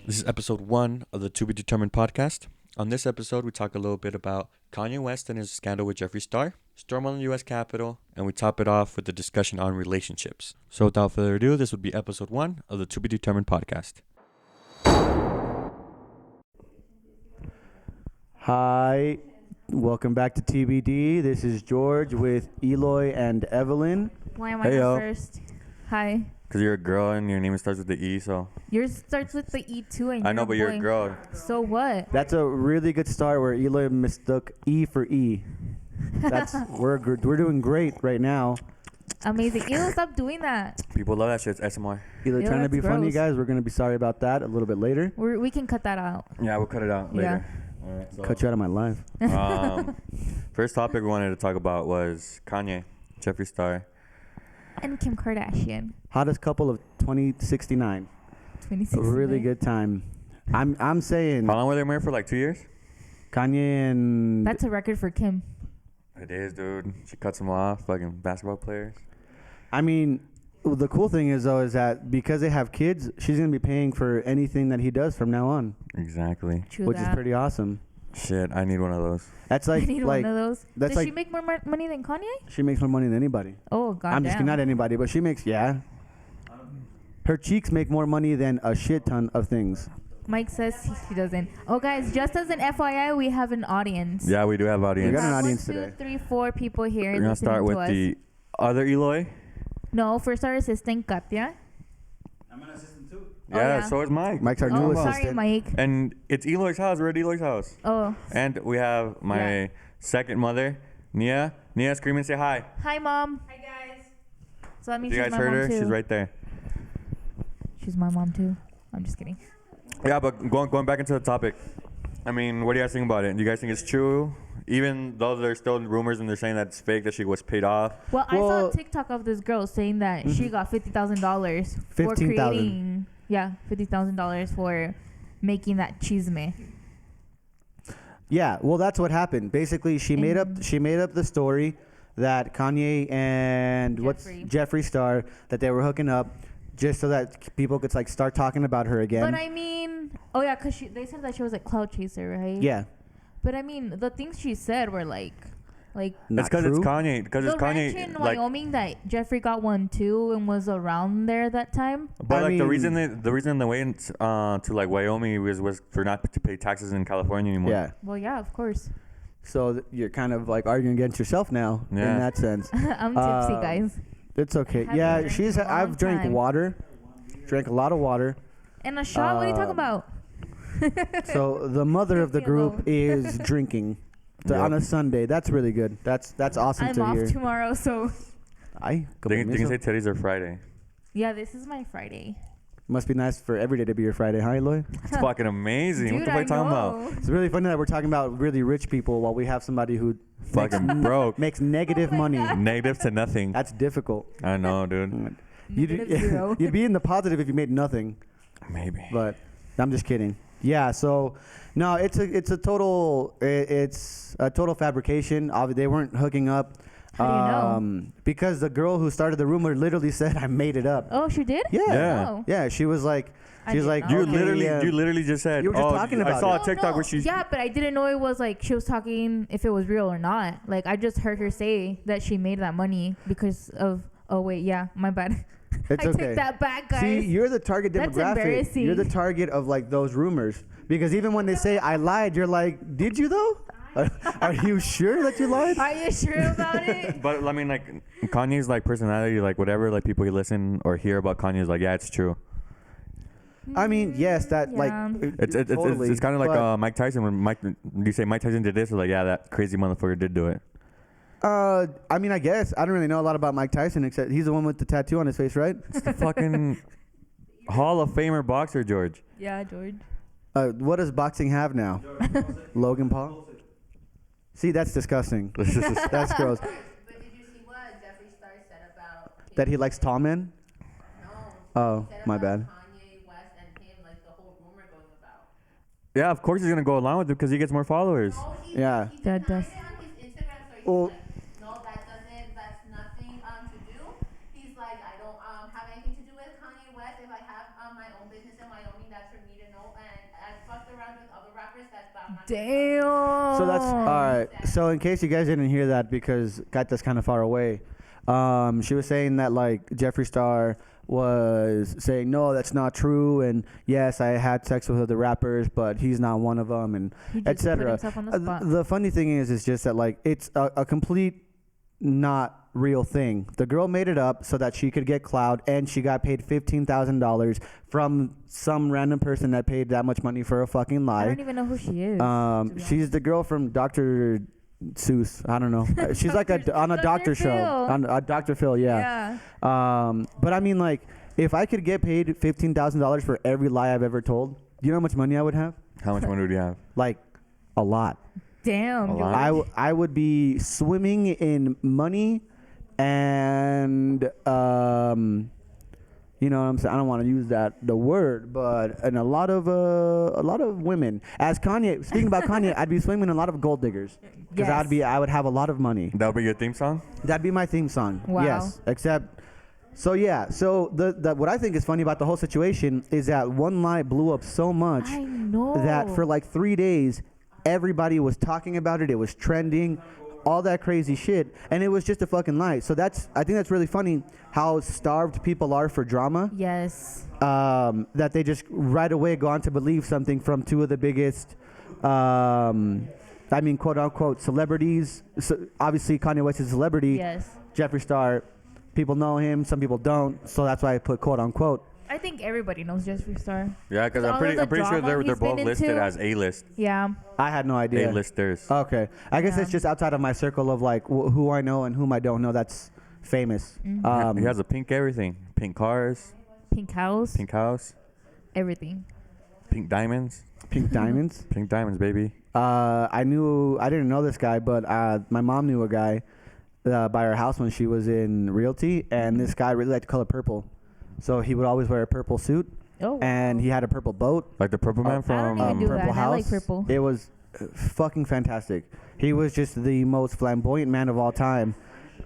This is episode 1 of the To Be Determined podcast. On this episode, we talk a little bit about Kanye West and his scandal with Jeffery Star, storm on the U.S. Capitol, and we top it off with a discussion on relationships. So without further ado, this would be episode 1 of the To Be Determined podcast. Hi, welcome back to TBD. This is George with Eloy and Evelyn. Why am Hey, I yo. first? Hi. Because you're a girl and your name starts with the E, so... Yours starts with the E too, and I know, but you're a boy. girl. So what? That's a really good start where Eloy mistook E for E. We're doing great right now. Amazing. Ew, stop doing that. People love that shit. It's SMR. Eloy Ew, trying to that's be funny, gross. guys. We're going to be sorry about that a little bit later. We can cut that out. Yeah, we'll cut it out later. All right, so, Cut you out of my life. first topic we wanted to talk about was Kanye, Jeffery Star. And Kim Kardashian. Hottest couple of 2069. 2016. A really good time. I'm saying How long were they married for? Like 2 years? Kanye and... That's a record for Kim. It is, dude. She cuts them off, fucking basketball players. I mean, the cool thing is, though, is that because they have kids, she's going to be paying for anything that he does from now on, Exactly. True which that. is pretty awesome. Shit, I need one of those. That's I like, need like one of those. that's Does like- she make more money than Kanye? she makes more money than anybody. Oh, God I'm just kidding, not anybody, but she makes, yeah. Her cheeks make more money than a shit ton of things. Mike says he doesn't. Oh, guys, just as an FYI, we have an audience. Yeah, we do have audience. We got an One, audience two, today. 3, 4 people here. We're gonna listening start to with us. the other Eloy. No, first our assistant, Katya. I'm an assistant too. Oh, Yeah, yeah. so is Mike. Mike's our Oh, new sorry, assistant. Mike. And it's Eloy's house. We're at Eloy's house. Oh, And we have my Yeah. second mother, Nia. Nia, scream and say hi. hi, Mom. Hi, guys. So that means You she's guys my heard mom her? too. She's right there. She's my mom too. I'm just kidding. Yeah, but going back into the topic. I mean, what do you guys think about it? Do you guys think it's true? Even though there's still rumors and they're saying that it's fake, that she was paid off. Well, I saw Well- a TikTok of this girl saying that she got $50,000 for 15,000. creating. Yeah, $50,000 for making that chisme. Yeah, well, that's what happened. Basically, she made up the story that Kanye and Jeffree. Jeffree Star, that they were hooking up just so that people could like start talking about her again. But I mean, oh yeah, cause they said that she was a cloud chaser, right? Yeah. But I mean, the things she said were like. It's Not because it's true. Kanye. Because The it's Kanye. ranch in Like, Wyoming that Jeffree got one too and was around there that time. but I like the mean- reason they went to like Wyoming was for not to pay taxes in California anymore. Yeah. Well, yeah, of course. So you're kind of like arguing against yourself now Yeah. in that sense. I'm tipsy, Um, guys. It's okay. Haven't Yeah, drank she's. in a long I've drank time. water. Drank a lot of water. And a shot? What are you talking um, about? So the mother of the Leave me group alone. is drinking Yep. on a Sunday. That's really good. That's awesome I'm to off hear. tomorrow, so They can say today's or Friday. yeah, this is my Friday. Must be nice for every day to be your Friday, huh, Eloy? It's fucking amazing. Dude, what the fuck are you talking about? know. It's really funny that we're talking about really rich people while we have somebody who Fucking broke. makes negative Oh my money. God. Negative to nothing. That's difficult. I know, dude. Negative zero. You'd be in the positive if you made nothing, Maybe. but I'm just kidding. Yeah, so no, it's a total fabrication. They weren't hooking up. How do you know? Because the girl who started the rumor literally said I made it up. Oh, she did? Yeah. Yeah. Oh. Yeah, she was like, I she's didn't like, know. You literally just said. You were just talking I about saw it. a TikTok where she's. Yeah, but I didn't know it was like she was talking if it was real or not. Like I just heard her say that she made that money because of. Oh wait, yeah, my bad. It's I okay. take that back, guys. See, you're the target That's demographic. embarrassing. You're the target of like those rumors. Because even when they say I lied, you're like, did you though? Are you sure that you lied? Are you sure about it? But I mean, like Kanye's like personality, like whatever, like people listen or hear about Kanye is like, yeah, it's true. I mean, yes, that Yeah. like It's kind of like but, Mike Tyson. When you say Mike Tyson did this, it's like, yeah, that crazy motherfucker did do it. I mean, I guess I don't really know a lot about Mike Tyson except he's the one with the tattoo on his face, right? It's the fucking Hall of Famer boxer, George. Yeah, George. What does boxing have now? Logan Paul. See, that's disgusting. That's gross. But did you see what Jeffery Star said about That he likes tall men. No. Oh, He said my about bad. Kanye West and him, like the whole rumor going about. Yeah, of course he's gonna go along with it because he gets more followers. No, Yeah. he That denied does- it on his Instagram story. He's Well- like, no, that's nothing to do. He's like, I don't have anything to do with Kanye West. If I have my own business in Wyoming, that's for me to know. Damn. So that's all right. So in case you guys didn't hear that, because Kaita's kind of far away, she was saying that like Jeffery Star was saying no, that's not true, and yes, I had sex with other rappers, but he's not one of them, and He just put etc. himself on the spot. The funny thing is just that like it's a complete not real thing. The girl made it up so that she could get clout, and she got paid $15,000 from some random person that paid that much money for a fucking lie. I don't even know who she is. to be She's the girl from Dr. Seuss. I don't know. She's like on a Dr. doctor show. Phil. On Dr. Phil, yeah. But I mean, like, if I could get paid $15,000 for every lie I've ever told, you know how much money I would have? How much money would you have? Like, a lot. Damn. A lot. George. I would be swimming in money, and you know what I'm saying? I don't want to use the word, but and a lot of women. As Kanye, speaking about Kanye, I'd be swimming in a lot of gold diggers, because Yes. I would have a lot of money. That would be your theme song? That'd be my theme song. Wow. Yes, except so yeah. So the what I think is funny about the whole situation is that one lie blew up so much I know. that for like 3 days, everybody was talking about it. It was trending, all that crazy shit, and it was just a fucking lie. So I think that's really funny how starved people are for drama. Yes. That they just right away go on to believe something from two of the biggest, I mean, quote unquote celebrities. So obviously, Kanye West is a celebrity. Yes. Jeffree Star, people know him, some people don't. So that's why I put quote unquote. I think everybody knows Jeffree Star. Yeah, because All I'm of pretty the sure drama they're he's both been listed into. as A-list. Yeah. I had no idea. A-listers. Okay, I guess Yeah. it's just outside of my circle of like who I know and whom I don't know. That's famous. Mm-hmm. He has a pink everything. Pink cars, Pink house. pink house, Everything. pink diamonds. Pink diamonds. Pink diamonds, baby. I didn't know this guy, but my mom knew a guy by her house when she was in realty, and this guy really liked the color purple, so he would always wear a purple suit, Oh. and he had a purple boat, Like the Purple Man I from... don't even do purple that. I house. like purple. It was fucking fantastic. He was just the most flamboyant man of all time,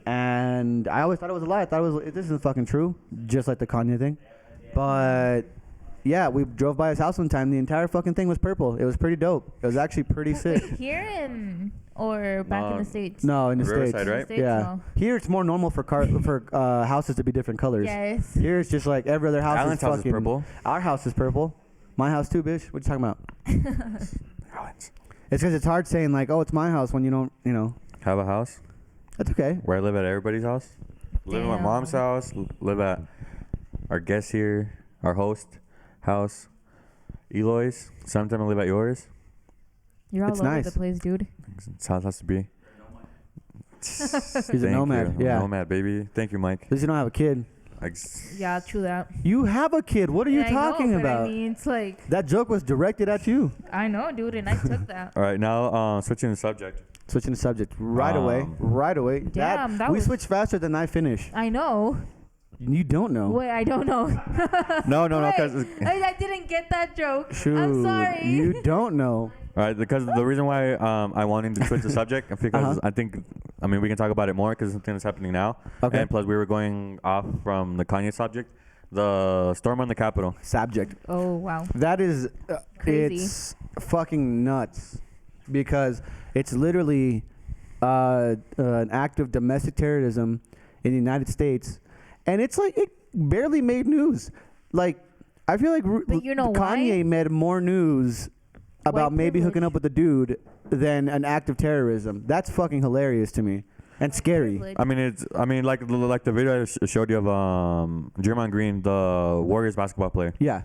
and I always thought it was a lie. I thought this isn't fucking true, just like the Kanye thing, but. Yeah, we drove by his house one time. The entire fucking thing was purple. It was pretty dope. It was actually pretty sick. Here or back in the States? No, in the Riverside, States. right? States, Yeah. no. Here it's more normal for houses to be different colors. Yes. Here it's just like every other house Alan's is house is fucking purple. Our house is purple. My house too, bitch. What you talking about? Alan's. It's because it's hard saying like, oh, it's my house when you don't, Have a house That's okay. where I live at everybody's house. Live at my Damn. mom's house. Live at our guest here, our host house. Eloy's. Sometimes I live at yours. You're all It's over nice. the place, dude. It's how it has to be. He's a Thank nomad. you. Yeah. Nomad, baby. Thank you, Mike. At least you don't have a kid. Yeah, true that. You have a kid. What are you Yeah, I know, talking but about? I mean, it's like, That joke was directed at you. I know, dude, and I took that. All right, now switching the subject. Switching the subject right away. Right away. Damn, that we was- switched faster than I finished. I know. You don't know. Wait, I don't know. No, Wait, because I didn't get that joke. Shoot. I'm sorry. You don't know. all right, because the reason why I wanted to switch the subject because I mean we can talk about it more because it's something that's happening now. Okay. And plus we were going off from the Kanye subject, the storm on the Capitol. Subject. Oh, wow. That is, Crazy. it's fucking nuts because it's literally an act of domestic terrorism in the United States, and it's like it barely made news. Like I feel like But you know Kanye why? made more news about White maybe hooking privilege. up with a dude than an act of terrorism. That's fucking hilarious to me and scary. Privilege. I mean like the video I showed you of Draymond Green, the Warriors basketball player, Yeah.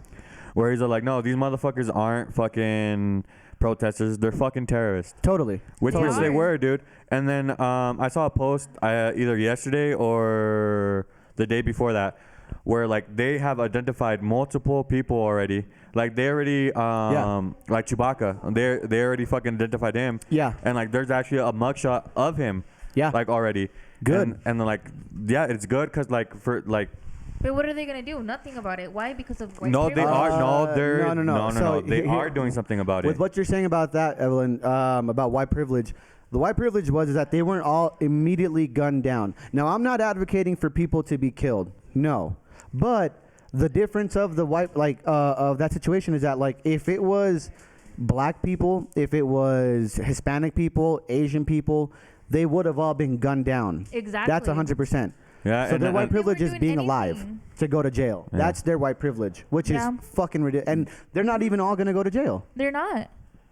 where he's like, no, these motherfuckers aren't fucking protesters, they're fucking terrorists. Totally. Which They they are. were, dude. And then I saw a post either yesterday or the day before that, where like they have identified multiple people already. Like they already, like Chewbacca, they already fucking identified him. Yeah. And like there's actually a mugshot of him. Yeah. Like already. Good. And then like yeah, it's good because like for like. But what are they going to do? Nothing about it. Why? Because of white No, they privilege? are. No, they're no. So They here- are doing something about With it. what you're saying about that, Evelyn, about white privilege, the white privilege was that they weren't all immediately gunned down. Now, I'm not advocating for people to be killed, no, but the difference of the white, of that situation is that, like, if it was black people, if it was Hispanic people, Asian people, they would have all been gunned down. Exactly. That's 100%. Yeah, So their white They privilege weren't is doing being alive anything. to go to jail. Yeah. That's their white privilege, which Yeah. is fucking ridiculous. And they're not even all gonna go to jail. They're not.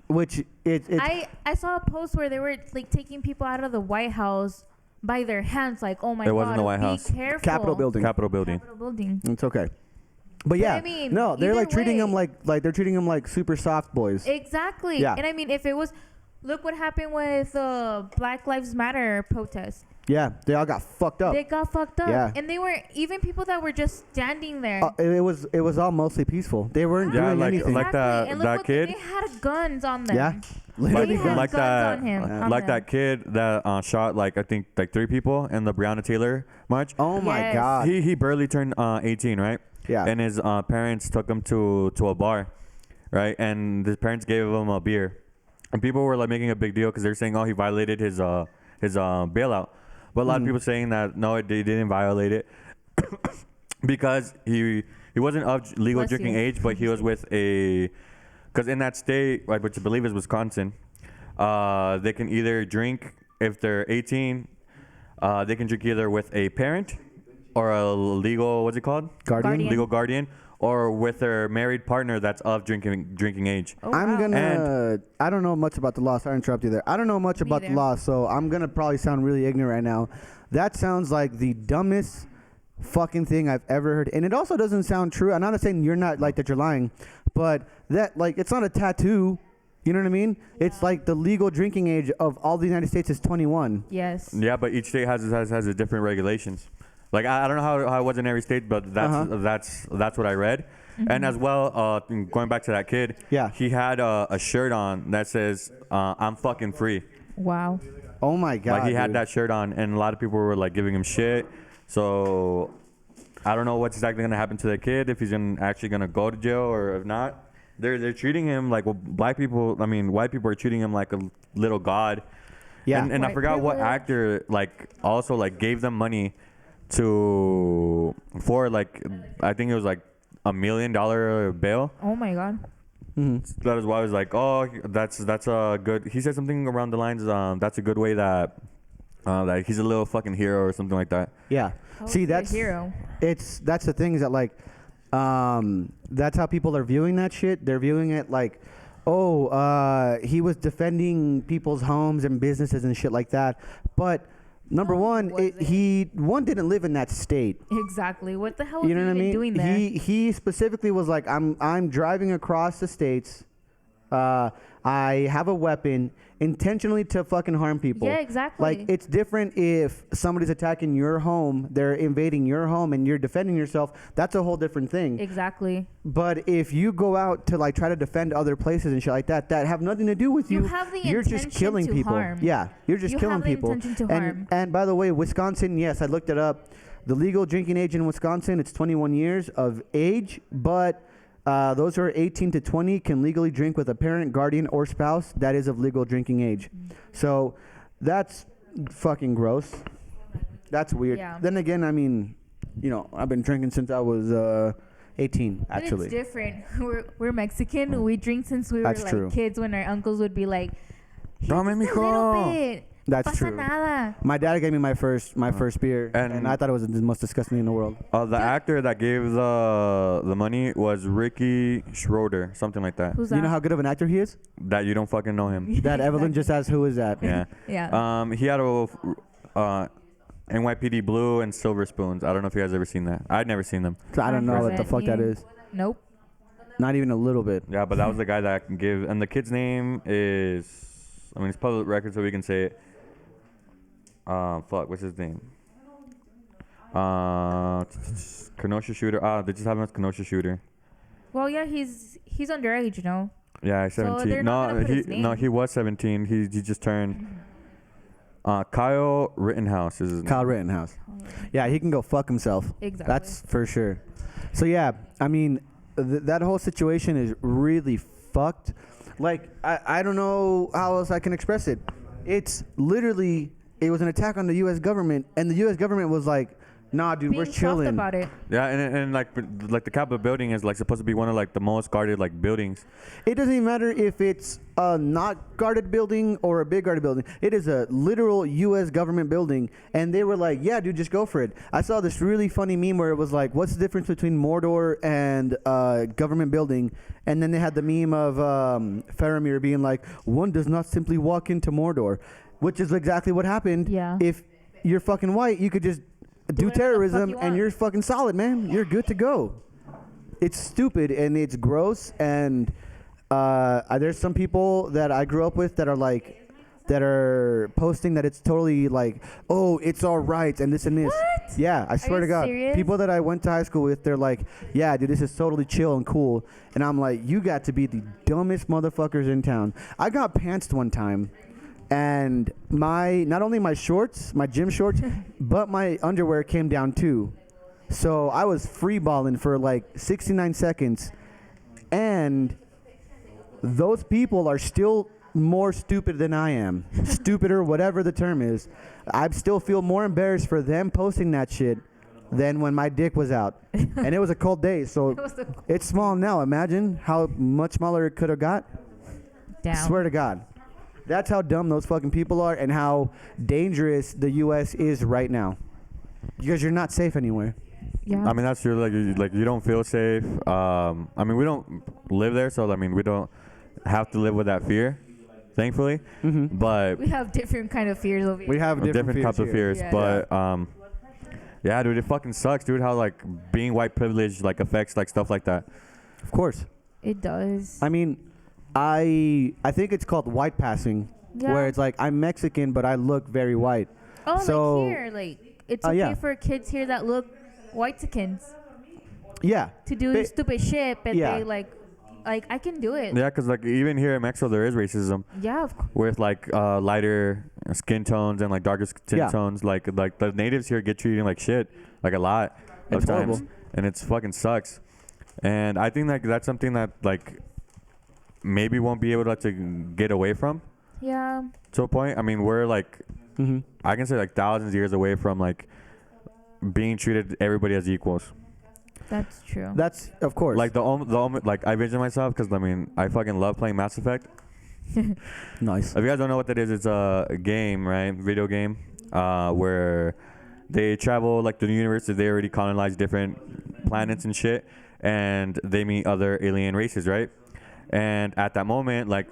Which it's I saw a post where they were like taking people out of the White House by their hands, like, oh my god, It wasn't the White be House. careful. Capitol building. Capitol building. Capitol building. It's okay. But yeah, I mean, no, they're either like treating them way- like they're treating them like super soft boys. Exactly. Yeah. And I mean, if it was, look what happened with the Black Lives Matter protest. Yeah, they all got fucked up. They got fucked up. Yeah. And they were even people that were just standing there. It was all mostly peaceful. They weren't Yeah, doing like- anything. like that- And look that what kid. They had guns on them. Yeah, They literally had like guns that, on him. on like them. that kid that shot like I think like 3 people in the Breonna Taylor march. Oh my Yes. god. He barely turned 18, right? Yeah. And his parents took him to a bar, right? And his parents gave him a beer, and people were like making a big deal because they're saying, oh, he violated his bailout. But a lot of people saying that no, they didn't violate it because he wasn't of legal Bless drinking you. age, but he was with a because in that state, like, which I believe is Wisconsin, they can either drink if they're 18. They can drink either with a parent or a legal, what's it called? Guardian. Legal guardian, or with their married partner that's of drinking age. Oh, I'm wow. gonna. I don't know much about the law. Sorry to interrupt you there. I don't know much about the neither. law, so I'm gonna probably sound really ignorant right now. That sounds like the dumbest fucking thing I've ever heard, and it also doesn't sound true. I'm not saying you're not like that. You're lying, but that like it's not a tattoo. You know what I mean? It's like the legal drinking age of all the United States is 21. Yes. Yeah, but each state has a different regulations. Like I don't know how it was in every state, but that's what I read. And as well, going back to that kid, Yeah. he had a shirt on that says "I'm fucking free." Wow. Oh my god. Like he had dude. that shirt on, and a lot of people were like giving him shit. So I don't know what's exactly gonna happen to the kid, if he's actually gonna go to jail or if not. They're treating him like, well, white people are treating him like a little god. Yeah. And I White forgot what privilege. actor like also like gave them money for like I think it was like $1 million bail. Oh my god. That is why I was like, oh, that's a good. He said something around the lines, that's a good way that like he's a little fucking hero or something like that. Yeah. How See, is he a that's hero. that's the thing is that like that's how people are viewing that shit. They're viewing it like, oh, he was defending people's homes and businesses and shit like that. But number No, one, he wasn't. he didn't live in that state. Exactly. What the hell was You know he what I even mean? doing there? He specifically was like, I'm driving across the states. I have a weapon intentionally to fucking harm people. Yeah, exactly. Like, it's different if somebody's attacking your home, they're invading your home, and you're defending yourself. That's a whole different thing. Exactly. But if you go out to like try to defend other places and shit like that, that have nothing to do with you, You have the you're just intention killing to people. harm. Yeah, you're just You killing have the people. intention to harm. And by the way, Wisconsin, yes, I looked it up. The legal drinking age in Wisconsin, it's 21 years of age, but those who are 18 to 20 can legally drink with a parent, guardian, or spouse that is of legal drinking age. So that's fucking gross. That's weird. Yeah. Then again, I mean, you know, I've been drinking since I was 18, But actually. it's different. We're Mexican. We drink since we were That's like true. kids. When our uncles would be like, Dame, "Just a little mijo." bit. That's Pasa true. nada." My dad gave me my first beer, and And- I thought it was the most disgusting thing in the world. The actor that gave the money was Ricky Schroeder, something like that. Who's that? You know how good of an actor he is? That you don't fucking know him. That Evelyn just asked, who is that? Yeah. Yeah. He had a NYPD Blue and Silver Spoons. I don't know if you guys ever seen that. I'd never seen them. So I don't know what the 100% fuck that you- is. Nope. Not even a little bit. Yeah, but that was the guy that can give. And the kid's name is, I mean, it's public record, so we can say it. What's his name? Kenosha Shooter. They just have him as Kenosha Shooter. Well, yeah, he's underage, you know. Yeah, So 17. they're not No, gonna put his no, name. he was 17. He just turned. Kyle Rittenhouse is his name. Kyle Rittenhouse. Yeah, he can go fuck himself. Exactly. That's for sure. So yeah, I mean, that whole situation is really fucked. Like, I don't know how else I can express it. It's literally, it was an attack on the U.S. government, and the U.S. government was like, Nah, dude, we're being soft chilling. about it. Yeah, and like the Capitol building is like supposed to be one of like the most guarded like buildings. It doesn't even matter if it's a not guarded building or a big guarded building. It is a literal U.S. government building, and they were like, "Yeah, dude, just go for it." I saw this really funny meme where it was like, "What's the difference between Mordor and government building?" And then they had the meme of Faramir being like, "One does not simply walk into Mordor," which is exactly what happened. Yeah. If you're fucking white, you could just do whatever the fuck terrorism you and want. you're fucking solid, man. You're good to go. It's stupid and it's gross, and there's some people that I grew up with that are posting that it's totally like, oh, it's our rights and this and this. What? Yeah, I swear you to God. serious? People that I went to high school with, they're like, yeah, dude, this is totally chill and cool. And I'm like, you got to be the dumbest motherfuckers in town. I got pantsed one time. And not only my shorts, my gym shorts, but my underwear came down too. So I was free balling for like 69 seconds. And those people are still more stupid than I am. Stupider, whatever the term is. I still feel more embarrassed for them posting that shit than when my dick was out. And it was a cold day, so it's small now. Imagine how much smaller it could have got. Down. Swear to God. That's how dumb those fucking people are and how dangerous the U.S. is right now. Because you're not safe anywhere. Yeah. I mean, that's true. Like you don't feel safe. I mean, we don't live there, so I mean, we don't have to live with that fear, thankfully. Mm-hmm. But we have different kind of fears over here. We have different types of fears. Yeah. But yeah, dude, it fucking sucks, dude. How like being white privilege like affects like stuff like that. Of course. It does. I mean, I think it's called white passing, Yeah. where it's like I'm Mexican, but I look very white. Oh, So- like here, like it's okay yeah. for kids here that look white-skins Yeah. to do Ba- stupid shit, but yeah. they like I can do it. Yeah, because like even here in Mexico, there is racism Yeah, of course. with like lighter skin tones and like darker skin Yeah. tones. Like the natives here get treated like shit, like a lot It's of times, horrible. and it's fucking sucks. And I think like that's something that like maybe won't be able to get away from Yeah. to a point. I mean, we're like Mm-hmm. I can say like thousands of years away from like being treated everybody as equals. That's true. That's of course. Like the only like I vision myself because I mean I fucking love playing Mass Effect. nice. If you guys don't know what that is, it's a game, right? Video game, where they travel like the universe. They already colonize different planets and shit, and they meet other alien races, right? And at that moment, like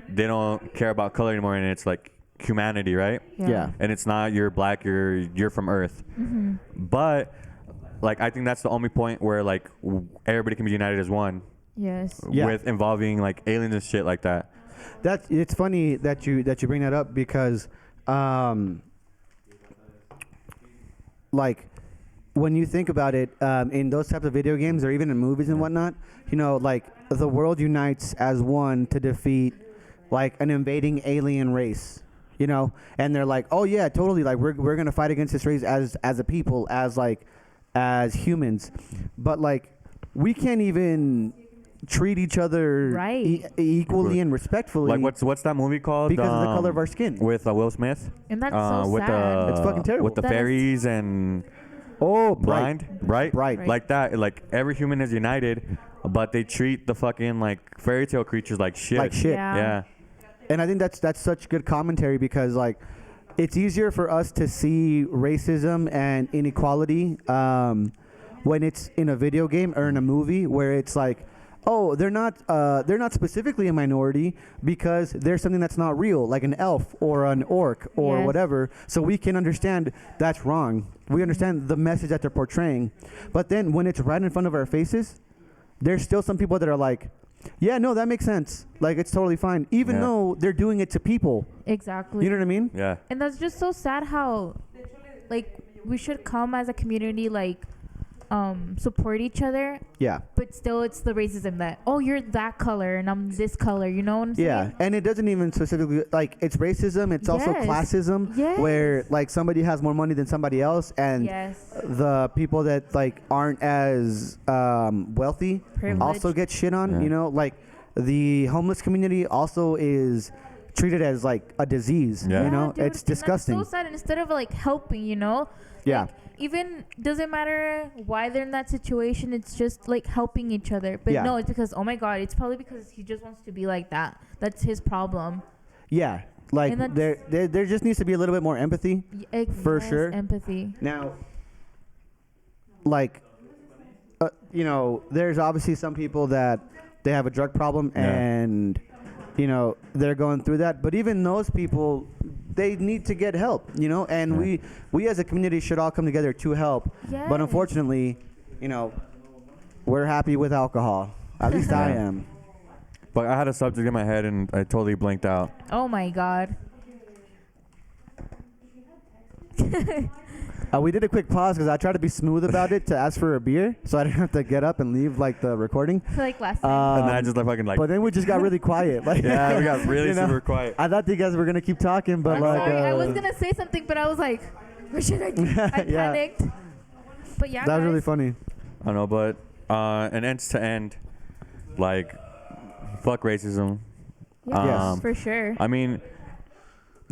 they don't care about color anymore, and it's like humanity, right? Yeah. And it's not you're black, you're from Earth. Mm-hmm. But like I think that's the only point where like everybody can be united as one. Yes. Yeah. With involving like aliens and shit like that. It's funny that you bring that up because like when you think about it, in those types of video games or even in movies and whatnot, you know, like the world unites as one to defeat like an invading alien race, you know, and they're like, oh yeah, totally, like we're gonna fight against this race as a people, as humans, but like we can't even treat each other Right. equally and respectfully. Like what's that movie called? Because of the color of our skin. With Will Smith. And that's so with sad. It's fucking terrible. With the That is- fairies and Oh, blind, right? Bright. Like that. Like every human is united, but they treat the fucking like fairy tale creatures like shit. Like shit. Yeah. Yeah. And I think that's such good commentary because like it's easier for us to see racism and inequality when it's in a video game or in a movie where it's like, oh, they're not specifically a minority because there's something that's not real, like an elf or an orc or Yes. whatever. So we can understand that's wrong. We understand the message that they're portraying. But then when it's right in front of our faces, there's still some people that are like, yeah, no, that makes sense. Like, it's totally fine. Even Yeah. though they're doing it to people. Exactly. You know what I mean? Yeah. And that's just so sad how, like, we should come as a community, like, support each other, Yeah. but still it's the racism that, oh, you're that color and I'm this color, you know what I'm saying? Yeah. And it doesn't even specifically, like, it's racism. It's also Yes. classism. Yes. Where, like, somebody has more money than somebody else. And Yes. the people that, like, aren't as wealthy Privileged. also get shit on. Yeah. You know, like, the homeless community also is treated as, like, a disease. Yeah. You know? dude, It's and that's disgusting. so sad. And instead of, like, helping, you know? Yeah. Like, even doesn't matter why they're in that situation. It's just like helping each other. But no, it's because, oh my God, it's probably because he just wants to be like that. That's his problem. Yeah. Like, there just needs to be a little bit more empathy. For sure. Empathy. Now, like, you know, there's obviously some people that they have a drug problem and, you know, they're going through that. But even those people, they need to get help, you know, and we as a community should all come together to help. Yes. But unfortunately, you know, we're happy with alcohol. At least I am. But I had a subject in my head and I totally blanked out. Oh my God. We did a quick pause because I tried to be smooth about it to ask for a beer, so I didn't have to get up and leave like the recording. Like last time. And then I just like fucking like. But then we just got really quiet. Like, yeah, we got really you know, super quiet. I thought you guys were gonna keep talking, but I'm like. sorry, I was gonna say something, but I was like, what should I do? I panicked. But yeah, that was really funny. I know, but and ends to end, like, fuck racism. Yes, for sure. I mean,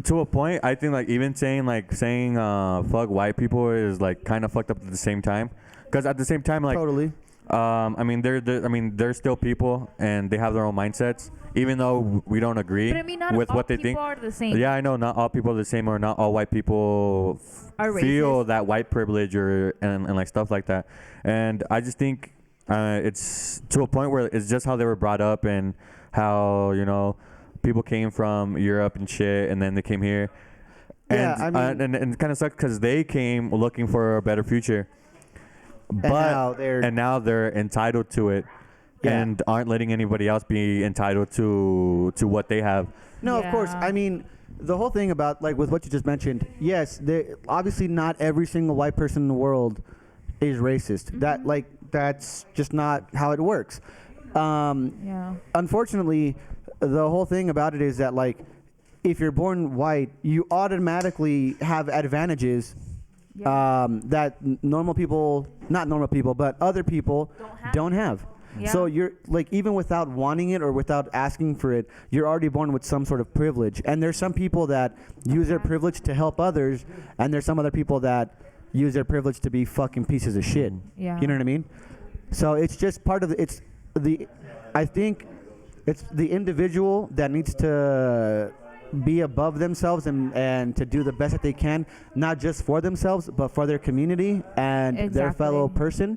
to a point, I think like even saying fuck white people is like kind of fucked up at the same time, because at the same time, like, Totally. I mean they're still people and they have their own mindsets, even though we don't agree But I mean, not with all what they people think. are the same. Yeah, I know not all people are the same, or not all white people Are feel racist. that white privilege and like stuff like that. And I just think it's to a point where it's just how they were brought up and how, you know, people came from Europe and shit, and then they came here. Yeah, And, I mean, and it kind of sucked because they came looking for a better future. But now they're entitled to it, and aren't letting anybody else be entitled to what they have. No, of course. I mean, the whole thing about like with what you just mentioned. Yes, obviously not every single white person in the world is racist. Mm-hmm. That's just not how it works. Unfortunately, the whole thing about it is that like if you're born white, you automatically have advantages that normal people, not normal people, but other people don't have. Yeah. So you're like, even without wanting it or without asking for it, you're already born with some sort of privilege. And there's some people that use their privilege to help others, and there's some other people that use their privilege to be fucking pieces of shit. Yeah. You know what I mean? So it's just part of I think it's the individual that needs to be above themselves and to do the best that they can, not just for themselves, but for their community and their fellow person,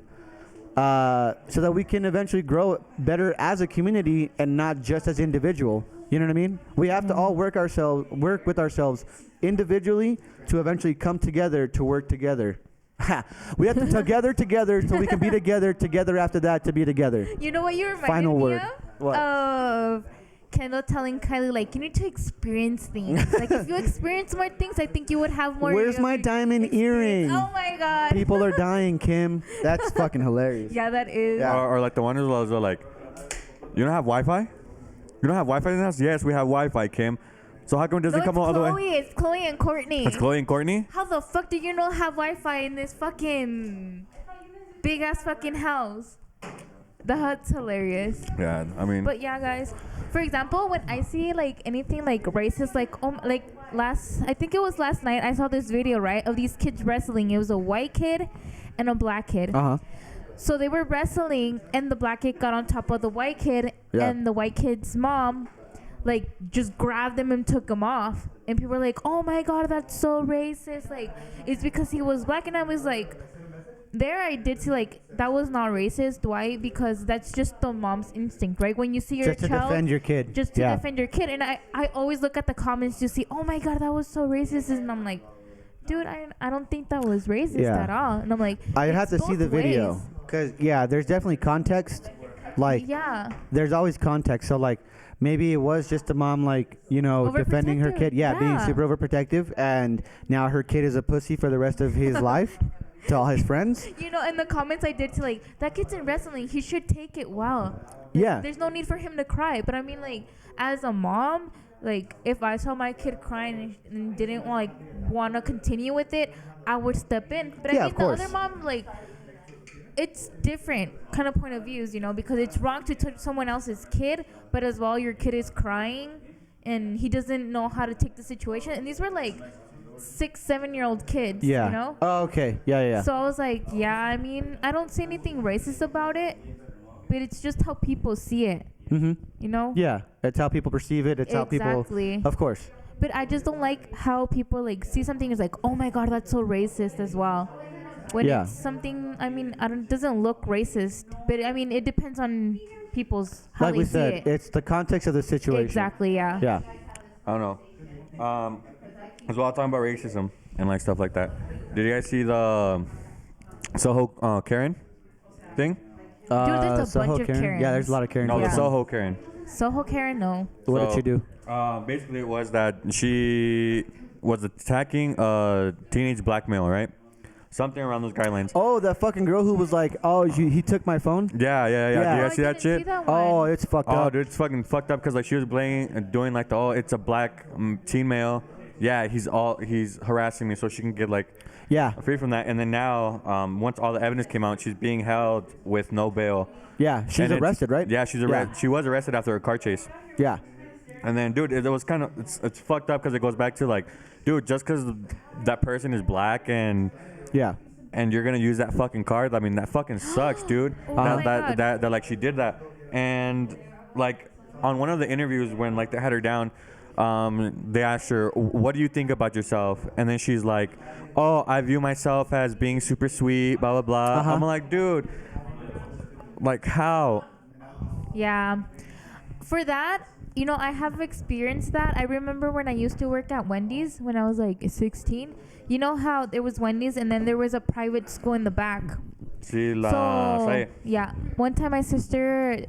so that we can eventually grow better as a community and not just as individual. You know what I mean? We have to all work with ourselves individually to eventually come together to work together. We have to together so we can be together after that to be together. You know what you reminded Final me word. of? What? Of Kendall telling Kylie, like, you need to experience things. Like, if you experience more things, I think you would have more. Where's my diamond earring? Oh my God. People are dying, Kim. That's fucking hilarious. Yeah, that is. Yeah. Or like the one who's also like, you don't have Wi-Fi? You don't have Wi-Fi in the house? Yes, we have Wi-Fi, Kim. So how come it doesn't come all the way? It's Chloe and Courtney. It's Chloe and Courtney? How the fuck do you not have Wi-Fi in this fucking big ass fucking house? That's hilarious. Yeah, I mean. But yeah, guys. For example, when I see like anything like racist, like I think it was last night, I saw this video, right, of these kids wrestling. It was a white kid and a black kid. So they were wrestling, and the black kid got on top of the white kid, and the white kid's mom like just grabbed him and took him off. And people were like, oh my God, that's so racist. Like, it's because he was black. And I was like, there I did see like that was not racist. Why? Because that's just the mom's instinct, right? When you see your child, just to defend your kid. Just to defend your kid. And I always look at the comments to see, oh my God, that was so racist. And I'm like, dude, I don't think that was racist at all. And I'm like, I have to see the video. ways. Because, there's definitely context. Like, there's always context. So, like, maybe it was just a mom, like, you know, defending her kid. Being super overprotective. And now her kid is a pussy for the rest of his life to all his friends. You know, in the comments I did to, like, that kid's in wrestling. He should take it well. Yeah. There's no need for him to cry. But I mean, like, as a mom, like, if I saw my kid crying and didn't, like, want to continue with it, I would step in. But I mean, the other mom, like, it's different kind of point of views, you know, because it's wrong to touch someone else's kid, but as well your kid is crying and he doesn't know how to take the situation. And these were like 6-7-year-old kids. Yeah. You know. Oh, okay. Yeah. So I was like, yeah. I mean, I don't see anything racist about it, but it's just how people see it. Mm-hmm. You know. Yeah. It's how people perceive it. It's how people. Exactly. Of course. But I just don't like how people like see something is like, oh my god, that's so racist as well. When Yeah. it's something, I mean, it doesn't look racist, but I mean, it depends on people's how Like they we see said, it. it's the context of the situation. Exactly. Yeah. Yeah. I don't know. As well, talking about racism and like stuff like that. Did you guys see the Soho Karen thing? Dude, there's a Soho bunch of Karen? Karens. Yeah, there's a lot of Karens. No, Yeah. the Soho Karen. Soho Karen, no. What did So, she do? Basically, it was that she was attacking a teenage black male, right? Something around those guidelines. Oh, that fucking girl who was like, oh, he took my phone? Yeah. Yeah. Did you Oh, guys I see that didn't shit? See that one. Oh, it's fucked Oh, up. dude, it's fucking fucked up because like she was doing like it's a black teen male. Yeah, he's harassing me, so she can get like Yeah. free from that. And then now, once all the evidence came out, she's being held with no bail. Yeah. She's And it's- arrested, right? Yeah, she's arrested. She was arrested after a car chase. Yeah. And then, dude, it was kind of it's fucked up because it goes back to like, dude, just because that person is black and Yeah. you're gonna use that fucking card, I mean, that fucking sucks, dude. Oh my God. That like she did that, and like on one of the interviews when like they had her down, they asked her, "What do you think about yourself?" And then she's like, "Oh, I view myself as being super sweet, blah blah blah." Uh-huh. I'm like, dude, like how? Yeah. For that, you know, I have experienced that. I remember when I used to work at Wendy's when I was like 16. You know how there was Wendy's and then there was a private school in the back. Sí, la So sé. yeah, one time my sister,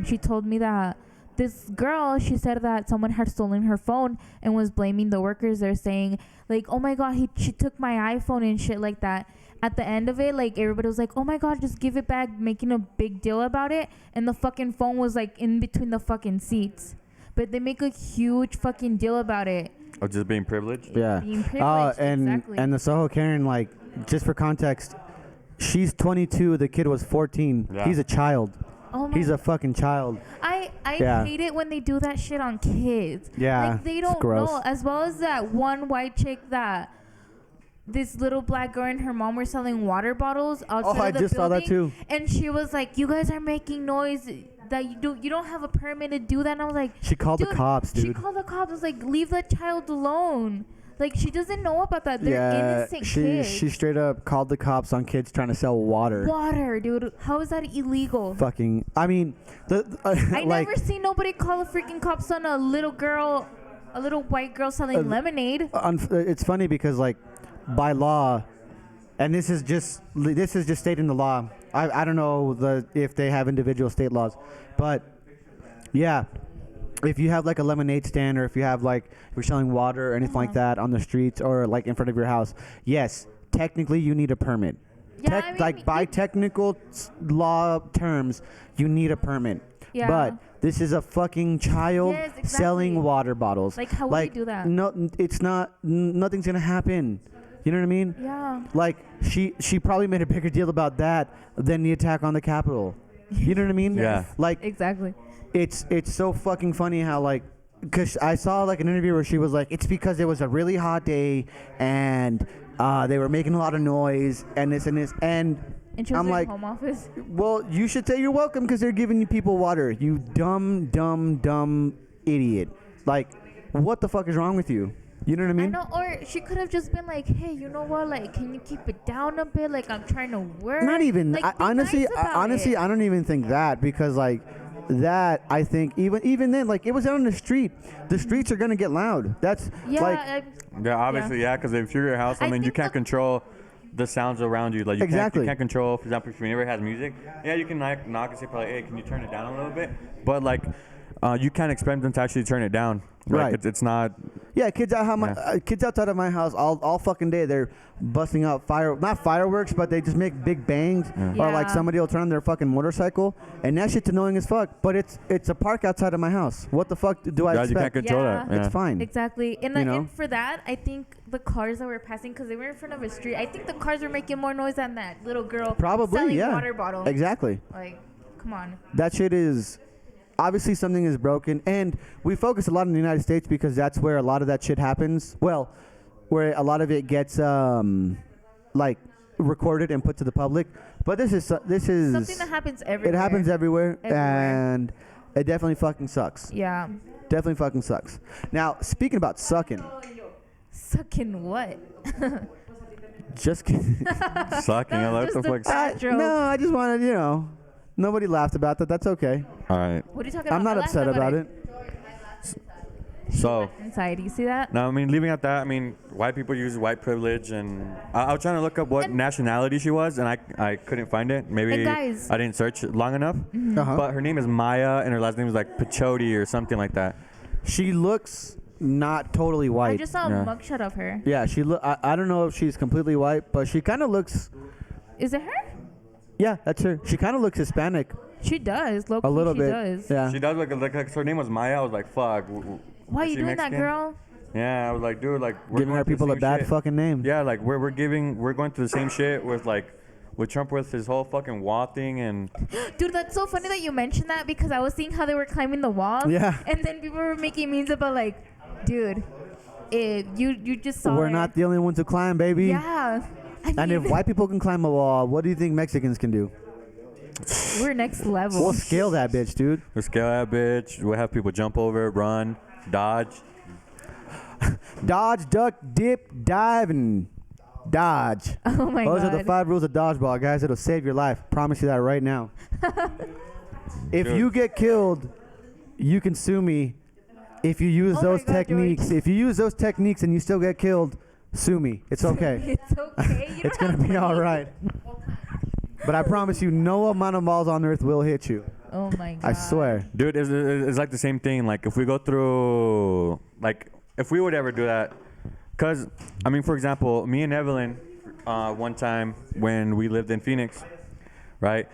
she told me that this girl, she said that someone had stolen her phone and was blaming the workers there, saying like, oh my god, she took my iPhone and shit like that. At the end of it, like everybody was like, oh my god, just give it back, making a big deal about it, and the fucking phone was like in between the fucking seats. But they make a huge fucking deal about it. Of just being privileged. Yeah. Being privileged, and exactly. and the Soho Karen, like, just for context, she's 22. The kid was 14. Yeah. He's a child. Oh my He's a fucking child. I Yeah. hate it when they do that shit on kids. Yeah, Like they it's don't gross. know. As well as that one white chick that this little black girl and her mom were selling water bottles outside Oh, I of the just saw that building, too. And she was like, "You guys are making noise that you don't have a permit to do that." And I was like, She called the cops, She dude. called the cops. I was like, "Leave the child alone." Like she doesn't know about that. They're innocent kids. she straight up called the cops on kids trying to sell water. Water, dude. How is that illegal? Fucking, I mean, I like, never seen nobody call the freaking cops on a little girl, a little white girl selling lemonade. it's funny because like by law, and this is just stating the law. I don't know if they have individual state laws, but yeah, if you have like a lemonade stand or if you have like if you're selling water or anything like that on the streets or like in front of your house, yes, technically you need a permit. Yeah, I mean, like by technical law terms, you need a permit. Yeah. But this is a fucking child Yes, exactly. selling water bottles. Like, how would you do that? No, it's not. Nothing's gonna happen. You know what I mean? Yeah. Like she probably made a bigger deal about that than the attack on the Capitol. You know what I mean? Yeah. Like Exactly. it's so fucking funny how like, cause I saw like an interview where she was like, it's because it was a really hot day and they were making a lot of noise and this and And she was I'm in like, home office. well, you should say you're welcome because they're giving you people water. You dumb idiot. Like, what the fuck is wrong with you? You know what I I mean? know, or she could have just been like, "Hey, you know what? Like, can you keep it down a bit? Like, I'm trying to work." Not even. Like, be Honestly, nice about it. I don't even think that because like that. I think even then, like it was out on the street. The streets are gonna get loud. That's Yeah. like Yeah, obviously, yeah, because if you're your house, I I mean, you think can't control the sounds around you. Like you Exactly. can't control. For example, if your neighbor has music, yeah, you can knock and say probably, hey, can you turn it down a little bit? But like, you can't expect them to actually turn it down. Like, Right. It's not. yeah, kids kids outside of my house all fucking day. They're busting out not fireworks, but they just make big bangs. Or like Yeah. somebody will turn on their fucking motorcycle, and that shit's annoying as fuck. But it's a park outside of my house. What the fuck do I Yeah, you expect? can't control Yeah. that. Yeah. It's fine. Exactly. And, You know? and for that, I think the cars that were passing, because they were in front of a street, I think the cars were making more noise than that little girl Probably, selling yeah. water bottles. Exactly. Like, come on. That shit is obviously something is broken, and we focus a lot in the United States because that's where a lot of that shit happens. Well, where a lot of it gets like recorded and put to the public. But this is something that happens everywhere. It happens everywhere, Everywhere. and it definitely fucking sucks. Yeah. Definitely fucking sucks. Now, speaking about sucking, Sucking what? just kidding. Sucking. I like Just the a fuck. bad joke. No, I just wanted, nobody laughed about that. That's okay. All right. What are you talking about? I'm not I laughed upset about it. So. Inside, you see that? No, I mean, leaving at that, I mean, white people use white privilege, and I was trying to look up what nationality she was, and I couldn't find it. Maybe And guys- I didn't search long enough. Uh-huh. But her name is Maya, and her last name is like Pachodi or something like that. She looks not totally I white. just saw Yeah. a mugshot of her. Yeah, she look. I don't know if she's completely white, but she kind of looks. Is it her? Yeah, that's her. She kind of looks Hispanic She does. Low a little she bit. does. Yeah. She does like her name was Maya. I was like, fuck. Why are is you she doing that, Mexican? girl? Yeah, I was like, dude, like we're Giving going our through the people a same bad shit. fucking name. Yeah, like we're going through the same shit with Trump with his whole fucking wall thing and Dude, that's so funny that you mentioned that because I was seeing how they were climbing the walls. Yeah. And then people were making memes about like, dude, you just saw We're it. not the only ones who climb, baby. Yeah. I And if mean, white people can climb a wall, what do you think Mexicans can do? we're next level. We'll scale that bitch, dude. we'll scale that bitch. We'll have people jump over, run, dodge. Dodge, duck, dip, dive, and dodge. Oh my Those god. are the 5 rules of dodgeball, guys. It'll save your life. Promise you that right now. If Dude. you get killed, you can sue me. If you use Oh my those God, techniques, George. if you use those techniques and you still get killed, sue me. It's okay. It's okay. You It's don't gonna have be to all right. But I promise you, no amount of balls on earth will hit you. Oh my god. I swear. Dude, it's like the same thing. Like if we go through, like if we would ever do that, because I mean, for example, me and Evelyn, one time when we lived in Phoenix, right?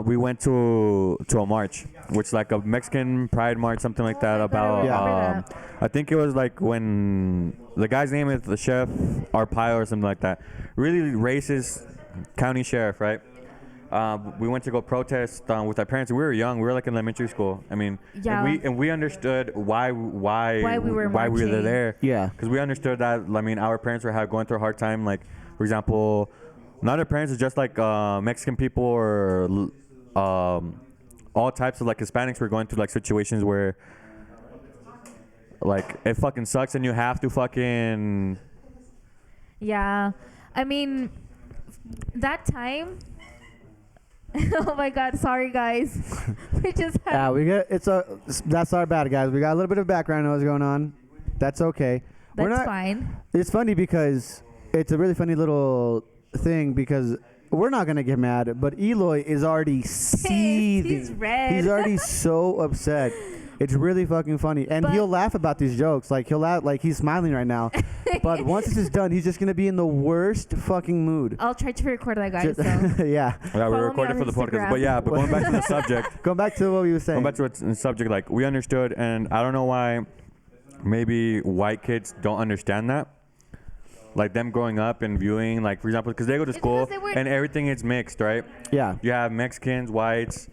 We went to a march, which is like a Mexican Pride march, something like that. my God, I About remember I think it was like when the guy's name is the Chef Arpaio or something like that. Really racist county sheriff, right? We went to go protest with our parents. We were young. We were like in elementary school. I mean, Yeah. and we understood why we were were marching. there. Yeah. Because we understood that. I mean, our parents were going through a hard time. Like, for example, not our parents, it's just like Mexican people or all types of like Hispanics were going through like situations where like it fucking sucks and you have to fucking. Yeah. I mean, that time. Oh my god, sorry guys. We just had Yeah, that's our bad, guys. We got a little bit of background noise going on. That's okay. that's fine. It's funny because it's a really funny little thing because we're not gonna get mad, but Eloy is already seething. He's red. He's already so upset. It's really fucking funny, and But- he'll laugh about these jokes. Like he'll laugh, like he's smiling right now. But once this is done, he's just gonna be in the worst fucking mood. I'll try to record that, guys. Just- So. yeah. Yeah, Follow we me recorded on for the podcast. Instagram. But yeah, but going back to the subject. Going back to what we were saying. Going back to what's the subject, like we understood, and I don't know why maybe white kids don't understand that. Like them growing up and viewing, like for example, because they go to It's school because they were- and everything is mixed, right? Yeah. You have Mexicans, whites,